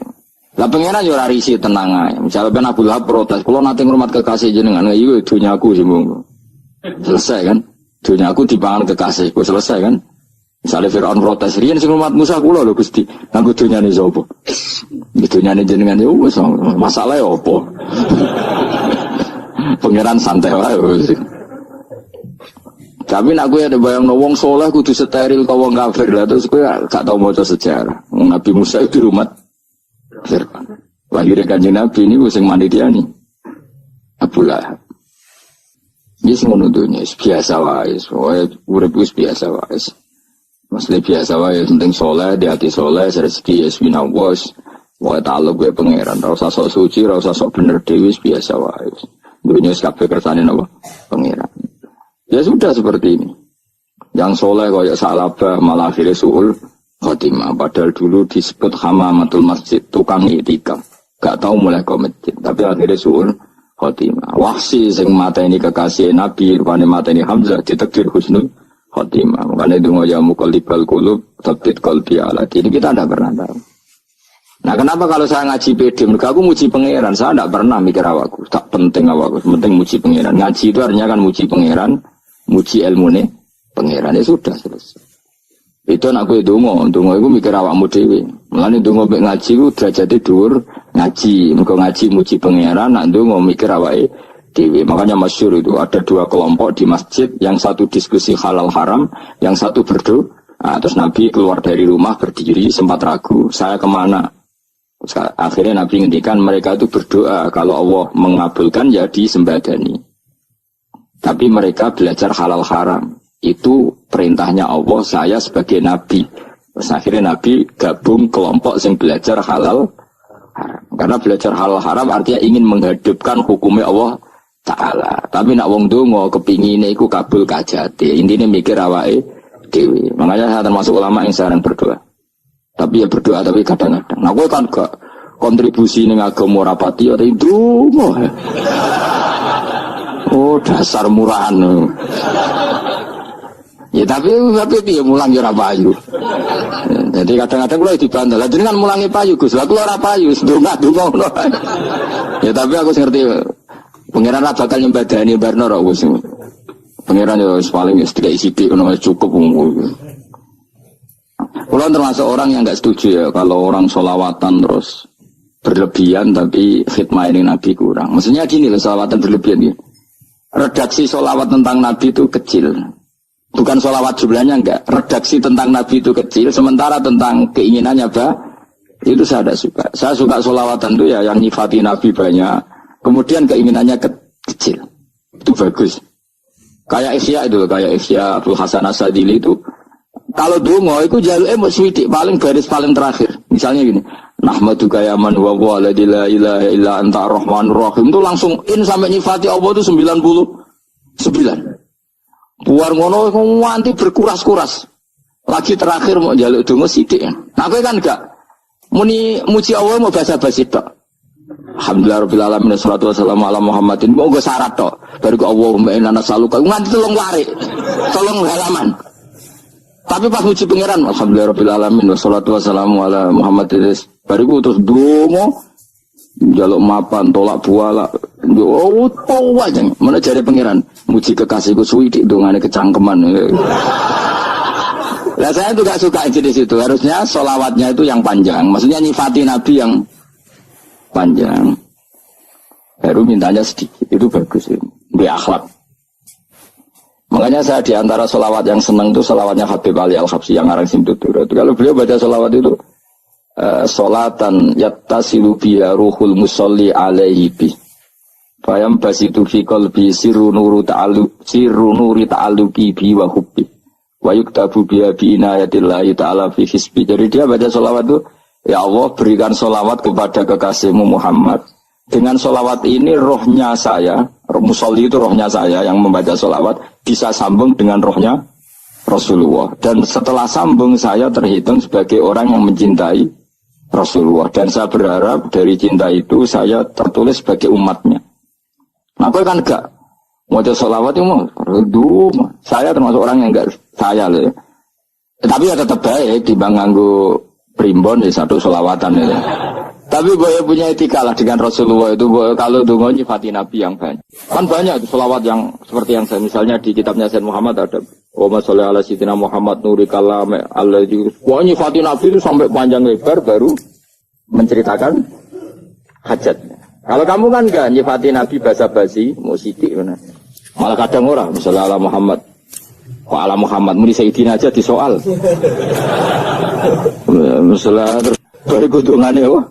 Lah pangeran yo ora risi tenang ae. Misalnya Abu Lahab protes, kalau nanti ngurmat kekasih jenengan, iya dunia aku sih monggo. Selesai kan? Dunia aku dipangan kekasihku, selesai kan? Misalnya Fir'aun protes, riyen sing ngurmat Musa kula lho Gusti. Nganggo dunyane sapa? Dunyane jenengan yo wis masalah ya apa? Pangeran santai wae. Tapi nak gue ada bayang wong soleh kudu steril kau wong kafir lah terus gue gak tau maca sejarah. Nabi Musa itu di rumah Fir'aun. Lahir kanjeng Nabi ini sing manitiani Abu Lahab. Wis ngono dunya biasa wae, urip wis biasa wae. Mesti biasa wae penting soleh, di hati soleh, rezeki wis winawas. Wae taluk gue pangeran, ora usah sok suci, ora usah sok bener dhewe biasa wae. Dunia kabeh kersane napa? Pangeran. Ya sudah seperti ini. Yang soleh kayak Salabah malah akhirnya suul khotimah. Padahal dulu disebut hamamatul masjid, tukang itikaf. Gak tahu mulai ke masjid, tapi akhirnya suul khotimah. Wahsi sing mateni kekasih Nabi, rupane mateni Hamzah ditakdir husnul khotimah. Makanya itu ya muqallibal qulub tsabbit qalbi ala dini. Kita tidak pernah tahu. Nah kenapa kalau saya ngaji PD, mereka aku muji pangeran, saya tidak pernah mikir awakku, tak penting awakku, penting muji pangeran. Ngaji itu artinya kan muji pangeran, muji ilmu nih pangeran, ya sudah selesai. Itu anakku itu itu mikir awakmu dewi. Mulane donga mek ngaji ku derajate dhuwur ngaji, mergo ngaji muji pangeran, nak donga mikir awake dewi. Makanya masyhur itu ada dua kelompok di masjid, yang satu diskusi halal haram, yang satu berdoa. Nah, terus Nabi keluar dari rumah berdiri sempat ragu, saya kemana? Akhirnya Nabi ngendikan mereka itu berdoa kalau Allah mengabulkan ya disembadani. Tapi mereka belajar halal haram. Itu perintahnya Allah, saya sebagai Nabi. Terus akhirnya Nabi gabung kelompok yang belajar halal haram. Karena belajar halal haram artinya ingin menghidupkan hukumnya Allah Ta'ala. Tapi nak wong donga kepingine iku kabul kajate. Intine mikir awake dhewe. Makanya saya termasuk ulama yang sering berdoa. Tapi ya berdoa tapi kadang-kadang. Nah gue kan gak kontribusi ning agama rapati atau itu. Oh dasar murahan. Ya tapi dia mulang ya ora payu. Jadi kadang-kadang gue dibantah. Lah jenengan mulangi payu Gus. Lah kula ora payu, ndonga-ndonga ngono. Ya tapi aku ngerti pangeran ra bakal nyembadani barno ra wis. Pangeran yo paling sedikit sithik ngono cukup. Kalau termasuk orang yang nggak setuju ya kalau orang sholawatan terus berlebihan tapi khidmah ini Nabi kurang. Maksudnya gini loh, sholawatan berlebihan ya. Redaksi sholawat tentang Nabi itu kecil. Bukan sholawat jumlahnya enggak. Redaksi tentang Nabi itu kecil. Sementara tentang keinginannya itu saya tidak suka. Saya suka sholawatan itu ya yang nyifati Nabi banyak. Kemudian keinginannya kecil. Itu bagus. Kayak Ihya itu, kayak Ihya Abdul Hasan As-Sadili itu. Kalau dongo itu jaluke mung sithik paling baris paling terakhir. Misalnya gini, nahmaduka ya man wa la ilaha illa anta arrahmanur rahim itu langsung in sampai nyifati Allah itu 99. Buar ngono nganti berkuras-kuras. Lagi terakhir mau jaluk dongo sithik. Nah kowe kan enggak muni muji Allah mau basa-basi tok. Alhamdulillah rabbil alamin wassalatu wassalamu ala Muhammadin. Monggo syarat tok. Baru ke Allahumma inna nas'aluka nganti telung lari. Tolong halaman. Tapi pas muji pangeran, alhamdulillah rabbil alamin wassalatu wassalamu ala Muhammadin. Bariku terus dongo jaluk mapan tolak buala. Oh, tau aja. Mana jare pangeran muji kekasihku suwi dongane kecangkeman. Lah saya tuh gak suka jenis itu. Harusnya sholawatnya itu yang panjang. Maksudnya nyifati Nabi yang panjang. Baru mintanya sedikit. Itu bagus ya. Bi akhlak. Makanya saya diantara sholawat yang senang itu sholawatnya Habib Ali Al-Habsyi yang ngarang Simtutur. Kalau beliau baca sholawat itu sholatan yattasilu biha ruhul musolli alaihi bi fayam basitu fi qalbi sirru nuri ta'alluqi bi wa hubbi wa yuktabu biha bi inayatillahi ta'ala fi hisbi. Jadi dia baca sholawat itu, ya Allah berikan sholawat kepada kekasihmu Muhammad Dengan sholawat ini rohnya saya, musolli itu rohnya saya yang membaca sholawat bisa sambung dengan rohnya Rasulullah. Dan setelah sambung saya terhitung sebagai orang yang mencintai Rasulullah. Dan saya berharap dari cinta itu saya tertulis sebagai umatnya. Nah, aku kan enggak mau sholawat itu mau, saya termasuk orang yang enggak saya loh. Tapi ya tetap baik dibanding nganggo primbon di satu sholawatan ya. Tapi boleh punya etika lah dengan Rasulullah itu. Kalau dungo nyifati Nabi yang banyak. Kan banyak itu sholawat yang seperti yang saya misalnya di kitabnya Sayyid Muhammad ada Wa sholli ala sayyidina Muhammad nuri kalam alladzi. Wah nyifati Nabi itu sampai panjang lebar baru menceritakan hajatnya. Kalau kamu kan enggak nyifati Nabi basa-basi, mau sidik mana. Malah kadang orang misalnya ala Muhammad. Kok ala Muhammad muni sayyidina aja disoal. Misalnya terus bari kudungane wah.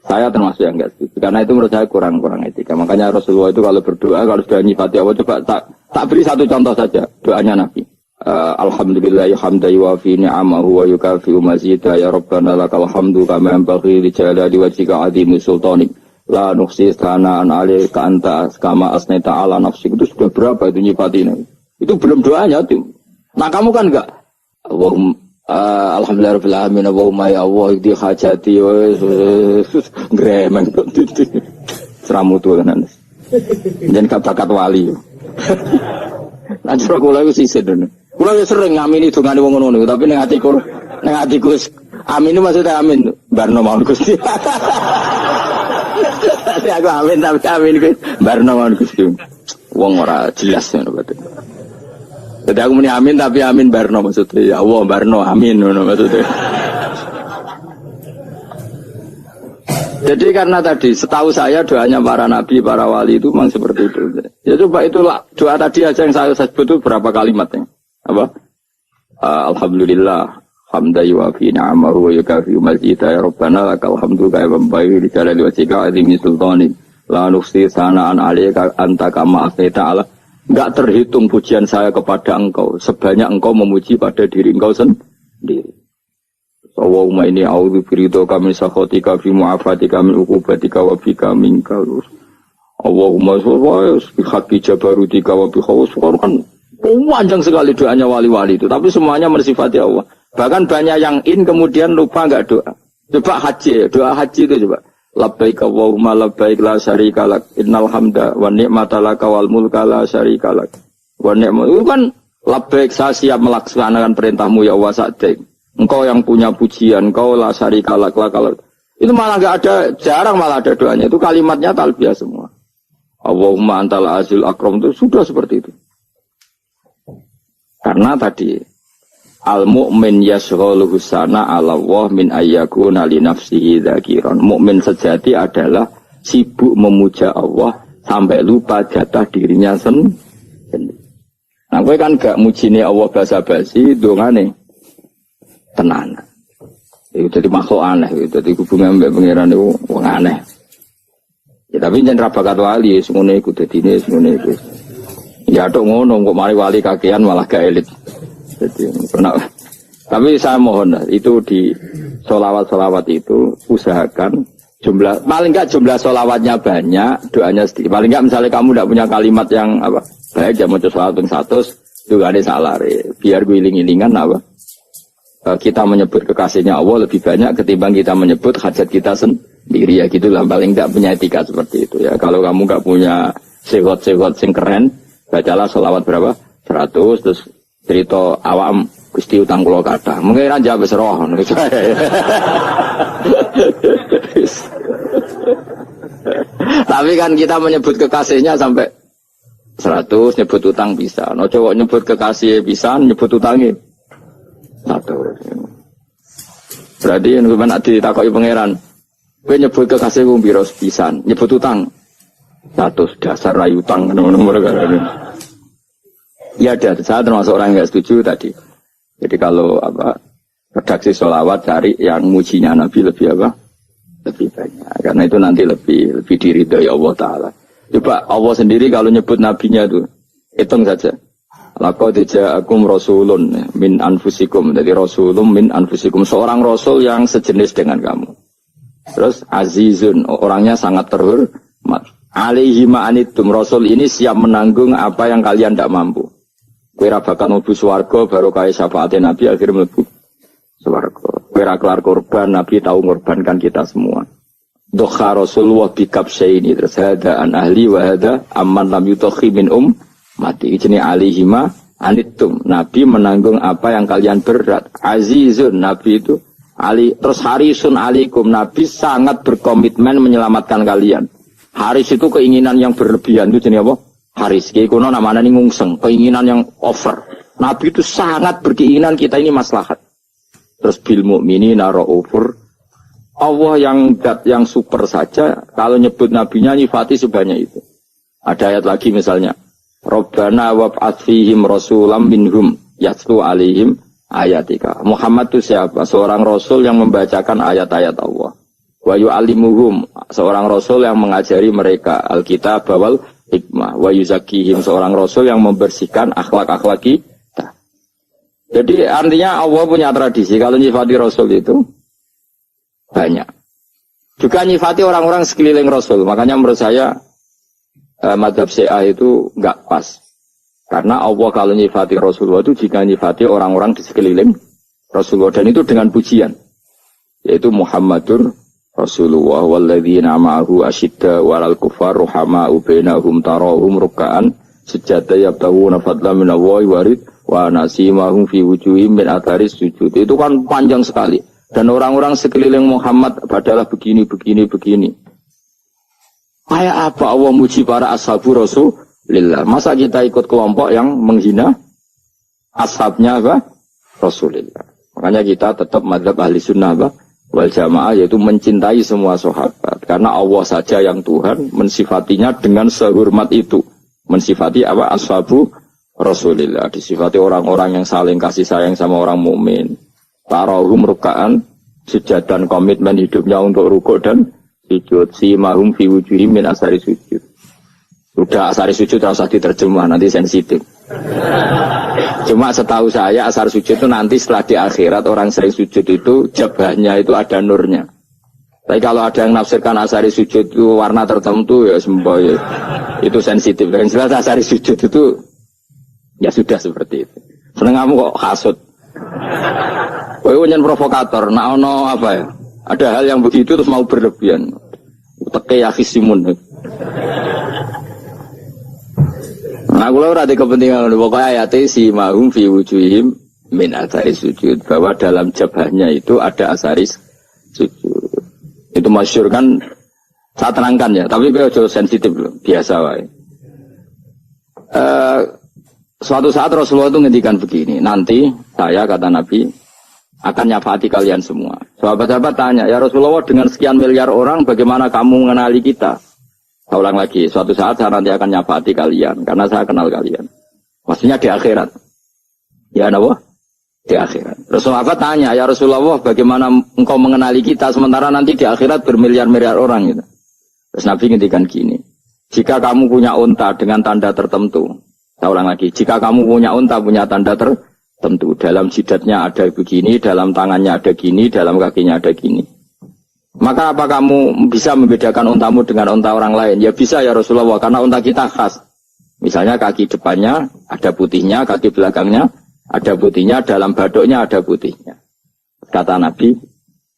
Saya termasuk yang enggak setuju. Karena itu menurut saya kurang etika. Makanya Rasulullah itu kalau berdoa, kalau sudah nyifati Allah, coba tak beri satu contoh saja doanya Nabi. Alhamdulillah hamdan yuwafi ni'amahu wa yukafi'u mazidah ya Rabbana lakal hamdu kama yanbaghi li jalali wajhika 'azimi sultanik la nuhsi sana'an 'alaika anta kama asnaita 'ala nafsik. Itu sudah berapa itu nyifati Nabi? Itu belum doanya tuh. Nah kamu kan enggak Alhamdulillah rabbil alamin Allahumma ya Allah di hajati gremeng seramutu tenan. Jen bakat wali. Lah jero kula iku sisih dene. Kula wis sering ngamini dongane wong ngono tapi ning atiku amin itu maksudnya amin barno mawon Gusti. Tapi aku amin tapi amin kuwi barno mawon Gusti. Wong ora jelas ngono berarti. Jadi aku muni amin tapi amin barno maksudnya ya Allah barno amin ngono maksudnya. Jadi karena tadi setahu saya doanya para nabi, para wali itu memang seperti itu. Ya coba itulah doa tadi aja yang saya sebut itu berapa kalimatnya? Apa? Alhamdulillah hamdan yuwafi ni'amahu wa yukafi'u mazidah ya Rabbana lakal hamdu kama yanbaghi li jalali wajhika 'azimi sultanik la nuhsi sana'an 'alaika anta kama asnaita 'ala. Enggak terhitung pujian saya kepada engkau sebanyak engkau memuji pada diri engkau sendiri. Allahumma inni a'udzu biridhoka min sakhatika fi mu'afatika min uqubatika wa bika minkal. Allahumma sholli bi haqqi jabarutika wa bi khawfika. Kan panjang sekali doanya wali-wali itu, tapi semuanya bersifat Allah. Bahkan banyak yang kemudian lupa enggak doa. Coba haji, doa haji itu coba. Labbaik Allahumma labbaik la syarika lak innal hamda wa ni'mata laka wal mulka la syarika lak wa ni'matu. Itu kan labbaik saya siap melaksanakan perintahmu ya Allah sa'dik. Engkau yang punya pujian, engkau la syarika lak lakal. Itu malah enggak ada, jarang malah ada doanya. Itu kalimatnya talbiyah semua. Allahumma antal azil akram itu sudah seperti itu. Karena tadi al-mu'min yashghaluhu sana 'ala Allah min ayyakuna li nafsihi dzakiran. Mukmin sejati adalah sibuk memuja Allah sampai lupa jatah dirinya sendiri. Nah, kowe kan gak mujine Allah basa-basi, dongane tenan. Itu jadi makhluk aneh, itu jadi hubungan mbek pangeran itu wong aneh. Ya tapi jan ra bakat wali, semono iku dadine semono iku. Ya tok ngono kok mari wali kakean malah gak elit. Jadi, tapi saya mohon itu di sholawat itu usahakan jumlah paling enggak jumlah sholawatnya banyak, doanya sedikit. Paling enggak misalnya kamu tidak punya kalimat yang apa baik, jangan mau sholawat yang 100 juga ada salah. Biar gue iling-ilingan apa kita menyebut kekasihnya Allah lebih banyak ketimbang kita menyebut hajat kita sendiri ya gitulah. Paling enggak punya etika seperti itu ya. Kalau kamu enggak punya sehot-sehot sing keren, bacalah sholawat berapa 100 terus cerita awam Gusti utang kula kathah. Mungkin ra jawab wis roh ngono. Tapi kan kita menyebut kekasihnya sampai 100, nyebut utang bisa. No cowok nyebut kekasih bisa, nyebut utangnya 100. Berarti yen sampeyan ditakoki pangeran, kowe nyebut kekasih wong pira pisan, nyebut utang 100 dasar ra utang ngono-ngono kan. Ya ada, saya termasuk orang yang nggak setuju tadi. Jadi kalau redaksi sholawat cari yang mujinya Nabi lebih lebih banyak. Karena itu nanti lebih diridhoi Allah Taala. Coba Allah sendiri kalau nyebut nabinya itu hitung saja. Laqad ja'akum rasulun min anfusikum. Jadi rasulun min anfusikum, seorang rasul yang sejenis dengan kamu. Terus azizun, orangnya sangat terhormat. Alaihi ma'anitum, Rasul ini siap menanggung apa yang kalian tidak mampu. Kowe ra bakal mlebu swarga baru kaya syafaate Nabi akhir mlebu swarga. Kowe ra kelar korban, Nabi tahu ngorbankan kita semua. Dokha Rasulullah bikab ini terus hada an ahli wa hada amman lam yutokhi min mati. Ini alaihi ma'anitum. Nabi menanggung apa yang kalian berat. Azizun, Nabi itu Ali, terus harisun alikum, Nabi sangat berkomitmen menyelamatkan kalian. Haris itu keinginan yang berlebihan, itu jenis apa? Haris, kayak kuno namanya ini ngungseng, keinginan yang over. Nabi itu sangat berkeinginan kita ini maslahat. Terus bil mu'minina ra'ufur. Allah yang super saja, kalau nyebut nabinya nyifati sebanyak itu. Ada ayat lagi misalnya, Rabbana wab'ats fihim rasulam minhum yatlu alaihim ayatika. Muhammad itu siapa? Seorang rasul yang membacakan ayat-ayat Allah. Wa yu'allimuhum, seorang rasul yang mengajari mereka Alkitab wal hikmah. Wa yuzakkihim, seorang rasul yang membersihkan akhlak-akhlak kita. Jadi artinya Allah punya tradisi kalau nyifati rasul itu banyak. Juga nyifati orang-orang sekeliling rasul. Makanya menurut saya mazhab Syiah itu enggak pas. Karena Allah kalau nyifati Rasulullah itu jika nyifati orang-orang di sekeliling Rasulullah. Dan itu dengan pujian. Yaitu Muhammadur Rasulullah walladzina ma'ahu asyidda walal kufar ruhama'u bainahum tarahum ruka'an sujada yabtahuna fadlan minallahi warid wa nasimahum fi wujuhim min atharis sujud. Itu kan panjang sekali. Dan orang-orang sekeliling Muhammad adalah begini. Kayak apa Allah muji para ashabu Rasul? Lillah. Masa kita ikut kelompok yang menghina ashabnya apa? Rasulullah. Makanya kita tetap mazhab ahli sunnah apa? Wal jamaah, yaitu mencintai semua sahabat. Karena Allah saja yang Tuhan mensifatinya dengan sehormat itu. Mensifati apa? Ashabu Rasulullah. Disifati orang-orang yang saling kasih sayang sama orang mukmin. Tarahum ruka'an, sujud dan komitmen hidupnya untuk rukuk dan sujud. Simahum fi wujuhim min asari sujud. Udah asar sujud harus diterjemah, nanti sensitif. Cuma setahu saya asar sujud itu nanti setelah di akhirat orang sering sujud itu jabahnya itu ada nurnya. Tapi kalau ada yang nafsirkan asar sujud itu warna tertentu ya semboh ya. Itu sensitif. Yang jelas asar sujud itu ya sudah seperti itu. Seneng kamu kok hasut. Kowe nyen provokator, nak ono apa ya? Ada hal yang begitu terus mau berlebihan. Teke ya khisimun. Nah, kalau ada kepentingan pokoknya ayat si mahum fi wujuhim min athari sujud, bahwa dalam jabahnya itu ada asaris sujud. Itu masyhur kan, saya terangkan ya, tapi jauh sensitif loh, biasa wae. Suatu saat Rasulullah itu ngendikan begini, nanti saya kata Nabi akan nyafaati kalian semua. Sahabat-sahabat tanya, ya Rasulullah dengan sekian miliar orang bagaimana kamu mengenali kita? Saya ulang lagi, suatu saat saya nanti akan nyafaati kalian, karena saya kenal kalian. Maksudnya di akhirat. Ya Allah, di akhirat. Rasulullah tanya, ya Rasulullah bagaimana engkau mengenali kita, sementara nanti di akhirat bermiliar-miliar orang gitu. Terus Nabi ngendikan gini, jika kamu punya unta dengan tanda tertentu, saya ulang lagi, jika kamu punya unta punya tanda tertentu, dalam jidatnya ada begini, dalam tangannya ada gini, dalam kakinya ada gini. Maka apa kamu bisa membedakan untamu dengan unta orang lain? Ya bisa ya Rasulullah, karena unta kita khas. Misalnya kaki depannya ada putihnya, kaki belakangnya ada putihnya, dalam badoknya ada putihnya. Kata Nabi,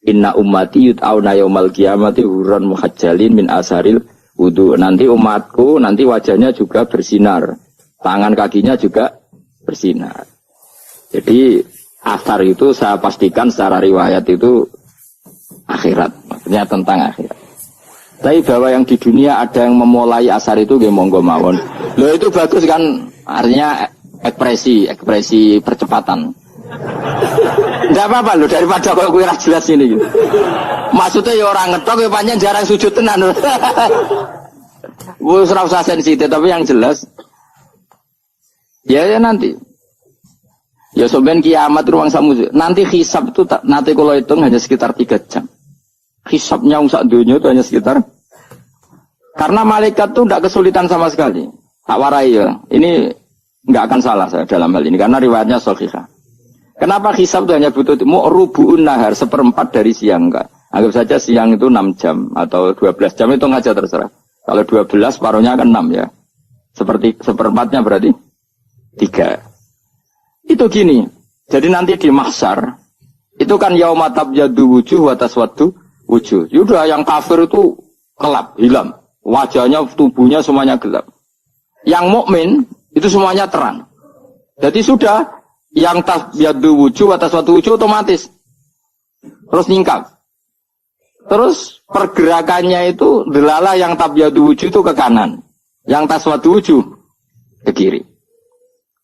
inna ummati yut'auna yaumal qiyamati hurran muhajjalin min asaril wudu. Nanti umatku, nanti wajahnya juga bersinar. Tangan kakinya juga bersinar. Jadi asar itu saya pastikan secara riwayat itu akhirat, maksudnya tentang akhirat. Tapi bahwa yang di dunia ada yang memulai asar itu nggih monggo mawon. Loh itu bagus kan, artinya ekspresi percepatan. Enggak apa-apa loh, daripada kok kowe ora jelas ini gitu. Maksudnya ya orang ngetok ya panjang jarang sujud tenan. Wis ora usah sensitif, tapi yang jelas ya nanti. Ya soben kiamat ruang samu. Nanti hisab itu nanti kalau hitung hanya sekitar 3 jam. Hisabnya sak dunia itu hanya sekitar. Karena malaikat itu tidak kesulitan sama sekali. Tak warai ya. Ini nggak akan salah saya dalam hal ini karena riwayatnya sahihah. Kenapa hisab itu hanya butuh rubu'un nahar, 1/4 dari siang enggak? Anggap saja siang itu 6 jam atau 12 jam itu aja terserah. Kalau 12 paruhnya kan 6 ya. Seperti seperempatnya berarti 3. Itu gini. Jadi nanti di mahsyar itu kan yauma tabyaddu wujuh wa taswaddu wujuh. Yaudah yang kafir itu gelap, hilang. Wajahnya, tubuhnya semuanya gelap. Yang mukmin itu semuanya terang. Jadi sudah yang tabyaddu wujuh wa taswaddu wujuh otomatis terus nyingkap. Terus pergerakannya itu delala yang tabyaddu wujuh itu ke kanan, yang taswaddu wujuh ke kiri.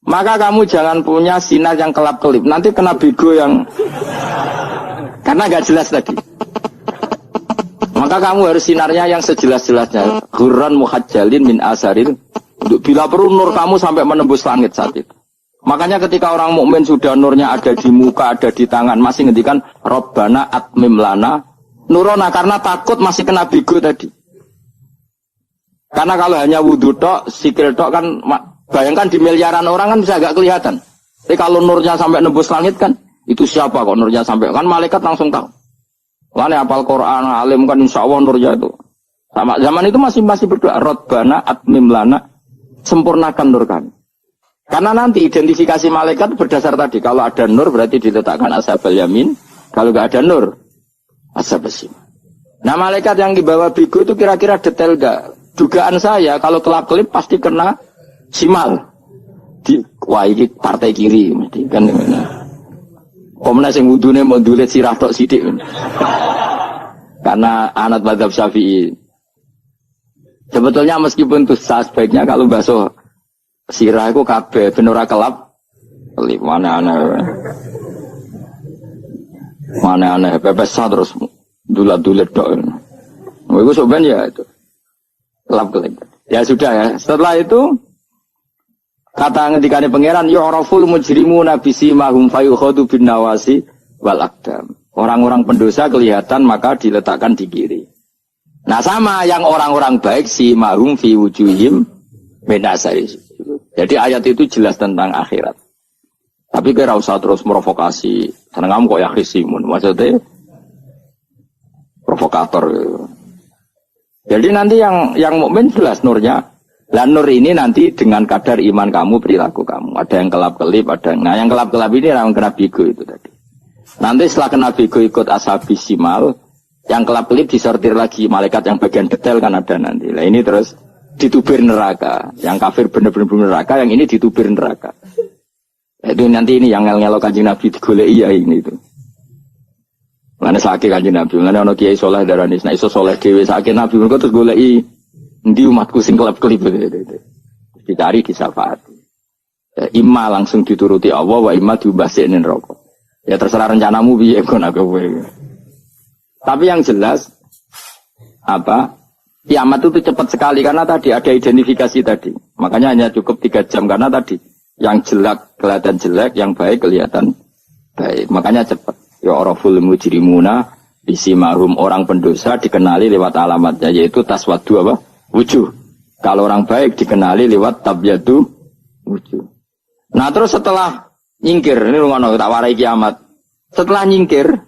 Maka kamu jangan punya sinar yang kelap-kelip. Nanti kena bego yang karena nggak jelas tadi. Maka kamu harus sinarnya yang sejelas-jelasnya. Ghurran muhajjalin min asaril. Untuk bila perlu nur kamu sampai menembus langit saat itu. Makanya ketika orang mukmin sudah nurnya ada di muka, ada di tangan, masih ngendikan Rabbana atmim lana nurona, karena takut masih kena bego tadi. Karena kalau hanya wudhu tok, sikil tok kan, bayangkan di miliaran orang kan bisa agak kelihatan. Tapi kalau nurnya sampai nembus langit kan, itu siapa kok nurnya sampai, kan malaikat langsung tahu. Wah, apal Quran, alim kan insya Allah nurnya itu. Sama zaman itu masih berdoa, Rabbana atmim lana, sempurnakan nur kami. Karena nanti identifikasi malaikat berdasar tadi. Kalau ada nur berarti diletakkan ashabal yamin. Kalau nggak ada nur, ashabal shimal. Nah malaikat yang dibawa bigo itu kira-kira detail nggak? Dugaan saya kalau kelap-kelip pasti kena simal. Wah ini partai kiri. Kan, komnas yang wudhunya mau dulet sirah tok sidik. Karena anak mazhab Syafi'i. Sebetulnya meskipun itu sebaiknya kalau basuh sirah itu kabeh ben ora kelap mana aneh pepes terus dulat-dulat tok. Iku soben ya itu. Kelap-kelip. Ya sudah ya. Setelah itu kata ngendikane pangeran yu'raful mujrimuna bisimahum fayukhadu bin nawasi wal aqdam. Orang-orang pendosa kelihatan maka diletakkan di kiri. Nah sama yang orang-orang baik simahum fi wujuhim min asari. Jadi ayat itu jelas tentang akhirat. Tapi kira usah terus provokasi. Karena kamu kok ya krisimun. Maksudnya provokator. Jadi nanti yang mukmin jelas nurnya. Dan nur ini nanti dengan kadar iman kamu, perilaku kamu. Ada yang kelap-kelip, ada yang... Nah yang kelap-kelip ini yang kena bigo itu tadi. Nanti setelah kena bigo ikut ashabi simal. Yang kelap-kelip disortir lagi. Malaikat yang bagian detail kan ada nanti. Nah ini terus ditubir neraka. Yang kafir benar-benar neraka, yang ini ditubir neraka. Itu nanti ini yang ngel-ngelok Kanjeng Nabi digoleki ya ini itu. Mana sakit Kanjeng Nabi, mana ono kiai soleh darani, nek iso soleh dhewe sakit Nabi mergo terus goleki endi umatku sing kelap-kelip itu. Dicari disafaati. Ya, imma langsung dituruti Allah wa imma diubasin neraka. Ya terserah rencanamu piye kon aku kowe. Tapi yang jelas apa? Kiamat itu cepat sekali karena tadi ada identifikasi tadi. Makanya hanya cukup 3 jam karena tadi yang jelek kelihatan jelek, yang baik kelihatan baik. Makanya cepat. Ya araful mujrimuna bisimahum, orang pendosa dikenali lewat alamatnya yaitu taswaddu apa? Wujuh. Kalau orang baik dikenali lewat tabyadu wujuh. Nah terus setelah nyingkir, ini ngono tak warai kiamat. Setelah nyingkir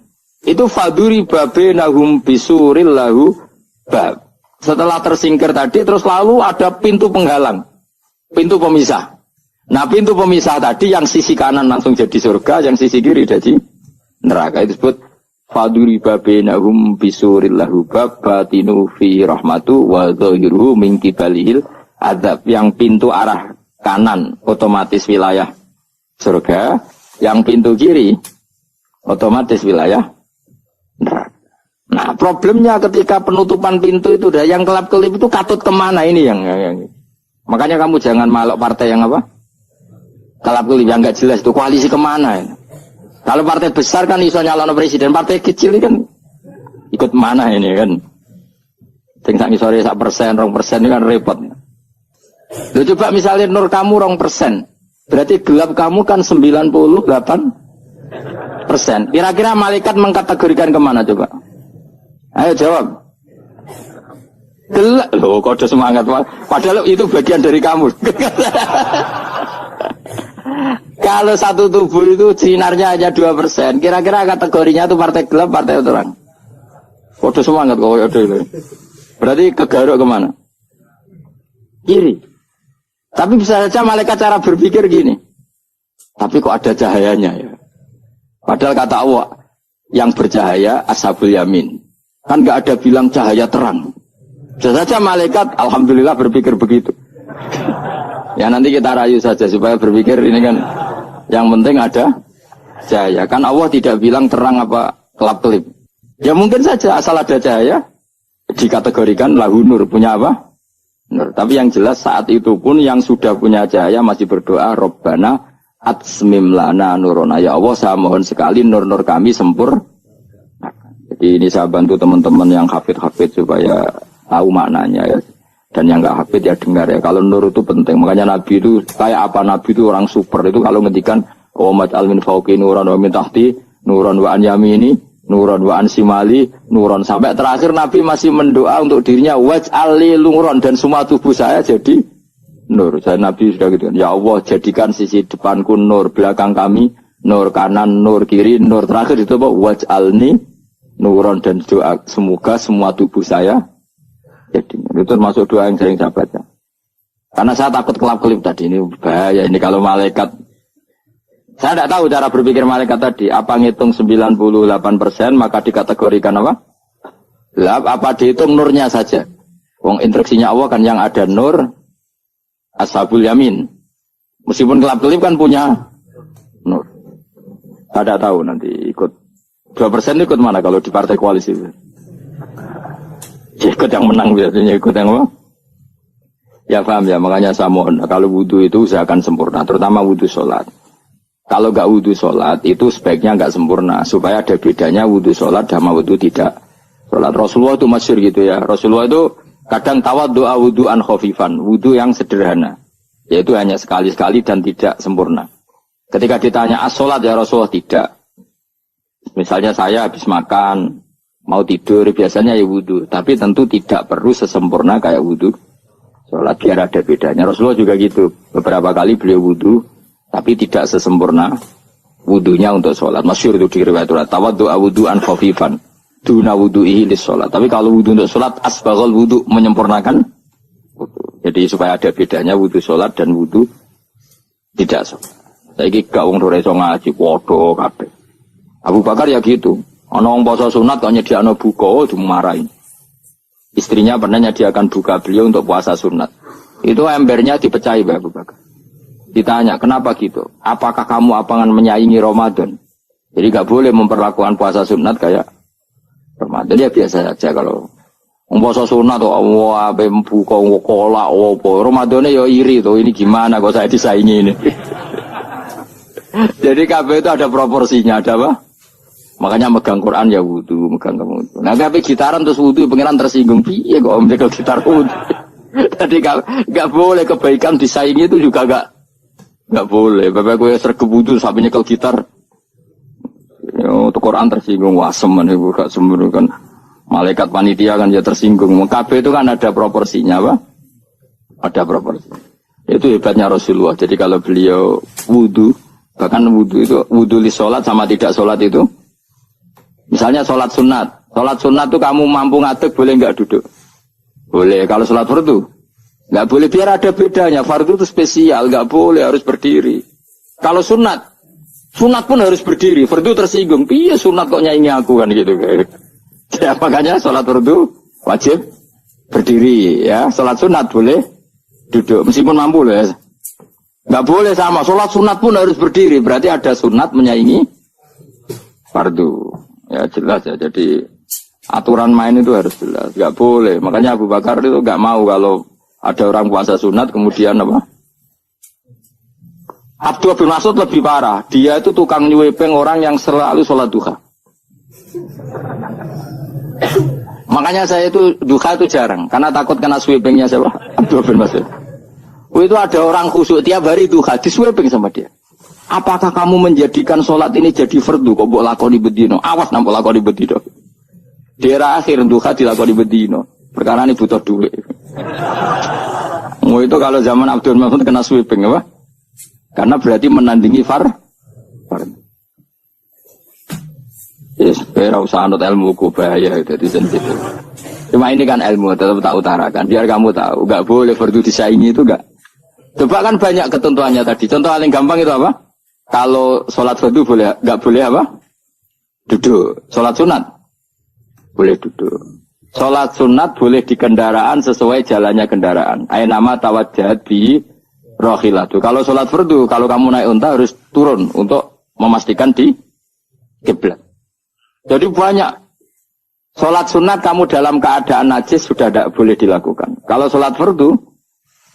itu faduri babenahum bisuril lahu bab. Setelah tersingkir tadi, terus lalu ada pintu penghalang, pintu pemisah. Nah pintu pemisah tadi yang sisi kanan langsung jadi surga, yang sisi kiri jadi neraka. Itu disebut faduri babenahum bisuril lahu bab batinu fi rahmatu wa dhahiruhu min kibalihil adab. Yang pintu arah kanan otomatis wilayah surga, yang pintu kiri otomatis wilayah neraka. Nah problemnya ketika penutupan pintu itu dah yang kelap-kelip itu katut kemana ini yang makanya kamu jangan malok partai yang apa kelap-kelip yang nggak jelas itu koalisi kemana ini. Kalau partai besar kan iso nyalon presiden, partai kecil ini kan ikut mana ini kan tinggal sore 1%, 2% ini kan repot. Loh, coba misalnya nur kamu 2%, berarti gelap kamu kan 98%. Kira-kira malaikat mengkategorikan kemana coba? Ayo jawab. Gelap. Loh, kode semangat. Padahal itu bagian dari kamu. Kalau satu tubuh itu sinarnya hanya 2%, kira-kira kategorinya itu partai gelap, partai terang. Foto semangat kok ada itu. Berarti kegaruk kemana? Kiri. Tapi bisa saja malaikat cara berpikir gini. Tapi kok ada cahayanya ya? Padahal kata Allah yang bercahaya ashabul yamin. Kan nggak ada bilang cahaya terang. Bisa saja malaikat alhamdulillah berpikir begitu. Ya nanti kita rayu saja supaya berpikir ini kan yang penting ada cahaya. Kan Allah tidak bilang terang apa kelap-kelip. Ya mungkin saja asal ada cahaya dikategorikan lahu nur, punya apa? Nur. Tapi yang jelas saat itu pun yang sudah punya cahaya masih berdoa Rabbana atsmim lana nurona. Ya Allah saya mohon sekali nur-nur kami sempurna. Jadi ini saya bantu teman-teman yang hafid-hafid supaya tahu maknanya ya. Dan yang nggak hafid ya dengar ya. Kalau nur itu penting. Makanya Nabi itu kayak apa? Nabi itu orang super. Itu kalau ngedikan Umat min fauqi nuran wa min tahti nuran wa an yamini nuran wa an simali nuran. Sampai terakhir Nabi masih mendoa untuk dirinya waj'al li nuran, dan semua tubuh saya jadi nur. Saya Nabi sudah gitu. Ya Allah jadikan sisi depanku nur, belakang kami nur, kanan nur, kiri nur. Terakhir itu apa? Waj'alni nuran, dan doa semoga semua tubuh saya jadi. Itu termasuk doa yang sering saya baca. Karena saya takut kelap-kelip tadi, ini bahaya ini kalau malaikat. Saya tidak tahu cara berpikir malaikat tadi. Apa ngitung 98% maka dikategorikan apa? Apa dihitung nurnya saja? Wong instruksinya Allah kan yang ada nur ashabul yamin. Meskipun kelap-kelip kan punya nur. Saya tidak tahu nanti ikut 2% ikut mana kalau di partai koalisi? Ikut yang menang biasanya, ikut yang apa? Ya paham ya, makanya saya mohon kalau wudhu itu usahakan sempurna, terutama wudhu sholat. Kalau nggak wudhu sholat itu sebaiknya nggak sempurna, supaya ada bedanya wudhu sholat sama wudhu tidak sholat. Rasulullah itu masyhur gitu ya. Rasulullah itu kadang tawaddu'a wudhu'an khafifan, wudhu yang sederhana, yaitu hanya sekali-sekali dan tidak sempurna. Ketika ditanya as-sholat ya Rasulullah tidak. Misalnya saya habis makan, mau tidur biasanya ya wudhu, tapi tentu tidak perlu sesempurna kayak wudhu sholat, biar ada bedanya. Rasulullah juga gitu, beberapa kali beliau wudhu tapi tidak sesempurna wudhunya untuk sholat. Masyhur itu di riwayat tawaddu'a wudhu'an khafifan duna wudhu'ihi lis sholat. Tapi kalau wudhu untuk sholat asbaghal wudhu, menyempurnakan wudhu. Jadi supaya ada bedanya wudhu sholat dan wudhu tidak sholat. Saiki gak wong ora iso ngaji podo kabeh. Abu Bakar ya gitu. Ana wong poso sunat kok nyediakno buka dimarahi. Istrinya pernah nyediakan buka beliau untuk puasa sunat. Itu embernya dipecahi Mbak Abu Bakar. Ditanya, kenapa gitu? Apakah kamu akan menyaingi Ramadan? Jadi gak boleh memperlakukan puasa sunat kayak Ramadan. Ya biasa saja kalau puasa sunat tuh, wah, buka, kolak, apa. Ramadannya ya iri tuh, ini gimana kok saya disaingi ini? Jadi kabeh itu ada proporsinya, ada apa? Makanya megang Quran ya wudu, megang wudu. Nah tapi gitaran terus wudu, pengiran tersinggung. Iya kok menjaga gitar wudu. Jadi gak boleh kebaikan disaingi itu juga gak boleh. Bapak gue sergap wudu sampai nyekel gitar. Untuk Quran tersinggung, wah semen ibu gak sembunyi kan. Malaikat panitia kan ya tersinggung. Kabeh itu kan ada proporsinya, apa? Ada proporsi. Itu hebatnya Rasulullah. Jadi kalau beliau wudu, bahkan wudu itu wudu li sholat sama tidak sholat itu. Misalnya sholat sunat. Sholat sunat itu kamu mampu ngadeg boleh nggak duduk? Boleh. Kalau sholat fardu nggak boleh, biar ada bedanya. Fardu itu spesial, nggak boleh, harus berdiri. Kalau sunat pun harus berdiri. Fardu tersinggung. Iya sunat kok nyaingi aku kan gitu. Ya makanya sholat fardu wajib berdiri ya. Sholat sunat boleh duduk meskipun mampu loh ya. Nggak boleh sama. Sholat sunat pun harus berdiri. Berarti ada sunat menyaingi fardu. Ya jelas ya. Jadi aturan main itu harus jelas. Nggak boleh. Makanya Abu Bakar itu nggak mau kalau ada orang puasa sunat kemudian apa? Abdullah bin Mas'ud lebih parah. Dia itu tukang nyuwepeng orang yang selalu sholat duha. Makanya saya itu duha itu jarang. Karena takut kena sweepingnya siapa? Abdullah bin Mas'ud. Itu ada orang khusyuk tiap hari duha disweping sama dia. Apakah kamu menjadikan sholat ini jadi fardu? Kok mbok lakoni bedino? Awas nampak lakoni bedino. Daerah akhir duha dilakoni bedino. Perkara ini butuh duit. Itu kalau zaman Abdul Mas'ud kena sweeping apa? Karena berarti menandingi fardu. Yes, ora usah anut ilmu ku bahaya dadi sensitif. Cuma ini kan ilmu tetap tak utarakan biar kamu tahu, enggak boleh fardu disaingi itu enggak. Coba kan banyak ketentuannya tadi. Contoh paling gampang itu apa? Kalau sholat fardu boleh enggak boleh apa? Duduk. Sholat sunat boleh duduk. Sholat sunat boleh di kendaraan sesuai jalannya kendaraan. Nama tawajjah bi rohilatu. Kalau sholat fardu, kalau kamu naik unta harus turun untuk memastikan di kiblat. Jadi banyak. Sholat sunat kamu dalam keadaan najis sudah tidak boleh dilakukan. Kalau sholat fardu,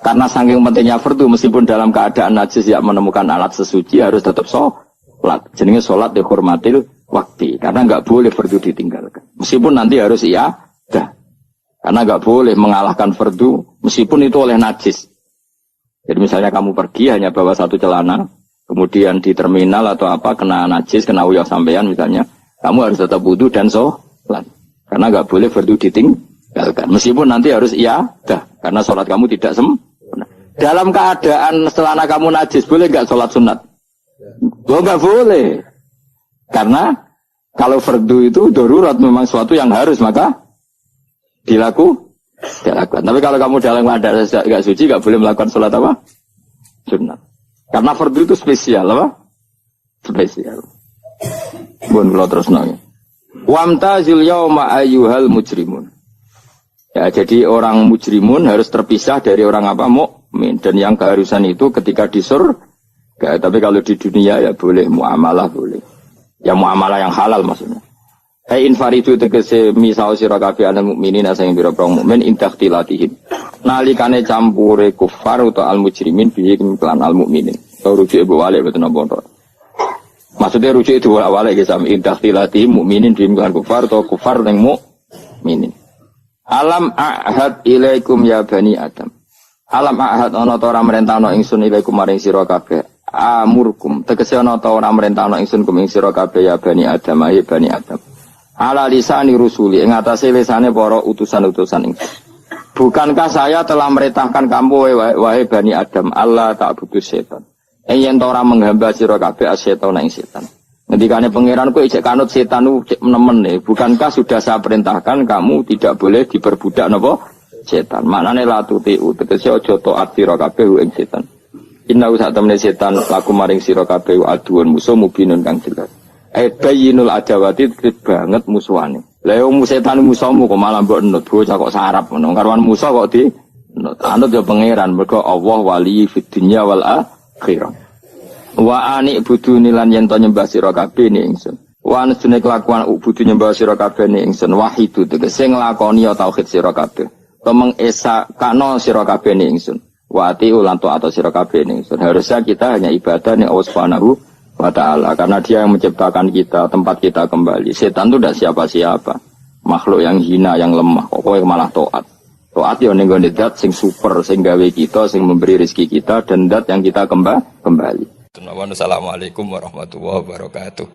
karena saking pentingnya fardu, meskipun dalam keadaan najis tidak menemukan alat sesuci harus tetap sholat. Jenenge sholat dihormatil waktu, karena nggak boleh fardu ditinggalkan. Meskipun nanti harus dah, karena nggak boleh mengalahkan fardu, meskipun itu oleh najis. Jadi misalnya kamu pergi hanya bawa satu celana, kemudian di terminal atau apa kena najis, kena uyah sampean misalnya, kamu harus tetap wudu dan sholat. Karena nggak boleh fardu ditinggalkan. Meskipun nanti harus dah, karena sholat kamu tidak sempurna. Dalam keadaan celana kamu najis, boleh nggak sholat sunat? Nggak boleh. Karena kalau fardu itu darurat memang suatu yang harus, maka dilakukan. Tapi kalau kamu dalam keadaan nggak suci, nggak boleh melakukan sholat apa? Sunat. Karena fardu itu spesial apa? Spesial. Bun kalau terus nanya. Wamtazil yauma ayyuhal mujrimun. Ya, jadi orang mujrimun harus terpisah dari orang apa? Mukmin. Dan yang keharusan itu ketika di surga. Tapi kalau di dunia ya boleh muamalah boleh. Ya muamalah yang halal maksudnya. Infaridu tegese misal sira kabeh ana mukminin sing pira-pira mukmin intakhtilatihim. Nalikane campure kufar utawa al mujrimin bihi lan al mukminin. Rujuk ibu walik betul napa. Maksudnya rujuk itu awalnya sami intakhtilati mukminin bimkan kufar atau kufar yang mukminin. Alam ahad ilaikum ya bani Adam. Alam ahad ana ta ora merentano ingsun ilaikum maring sira kabeh. Amurkum tegese ana ta ora merentano ingsun kum ing sira kabeh ya bani Adam ya bani Adam. Ala lisani rusuli ing atase lisane para utusan-utusan ingsun. Bukankah saya telah merintahkan kamu wahai bani Adam Allah ta'budu setan. Yen ora menghamba sira kabeh asetan ing setan. Ngendikane pangeran kowe ijek kanut setan ku nemen nih. Bukankah sudah saya perintahkan kamu tidak boleh diperbudak napa setan. Maknane la tutiu tegese aja taat sira kabeh ing setan. Inna sak temene setan laku maring sira kabeh aduun musuh mubinun kang jelas. Bayinul adawati banget musuhane. Lah wong setan musuhmu kok malah mbok enut bocah kok sarap ngono. Karwan musuh kok di anut ya pangeran mergo Allah wali fid dunya wal akhirah. Wa ani buduni lan yen to nyembah sira kabeh ni ingsun. Wa anjene kelakuan budu nyembah sira kabeh ni ingsun wahidu tegese nglakoni tauhid sira kabeh. Tomeng esa kana sira kabeh ni ingsun. Wa ati ulan to atau sira kabeh ni ingsun. Harusnya kita hanya ibadah ning Allah Subhanahu wa taala karena Dia yang menciptakan kita, tempat kita kembali. Setan itu tidak siapa-siapa. Makhluk yang hina, yang lemah. Kok malah taat. Taat ya ning gone zat sing super, sing gawe kita, sing memberi rezeki kita dan zat yang kita kembali. Assalamualaikum warahmatullahi wabarakatuh.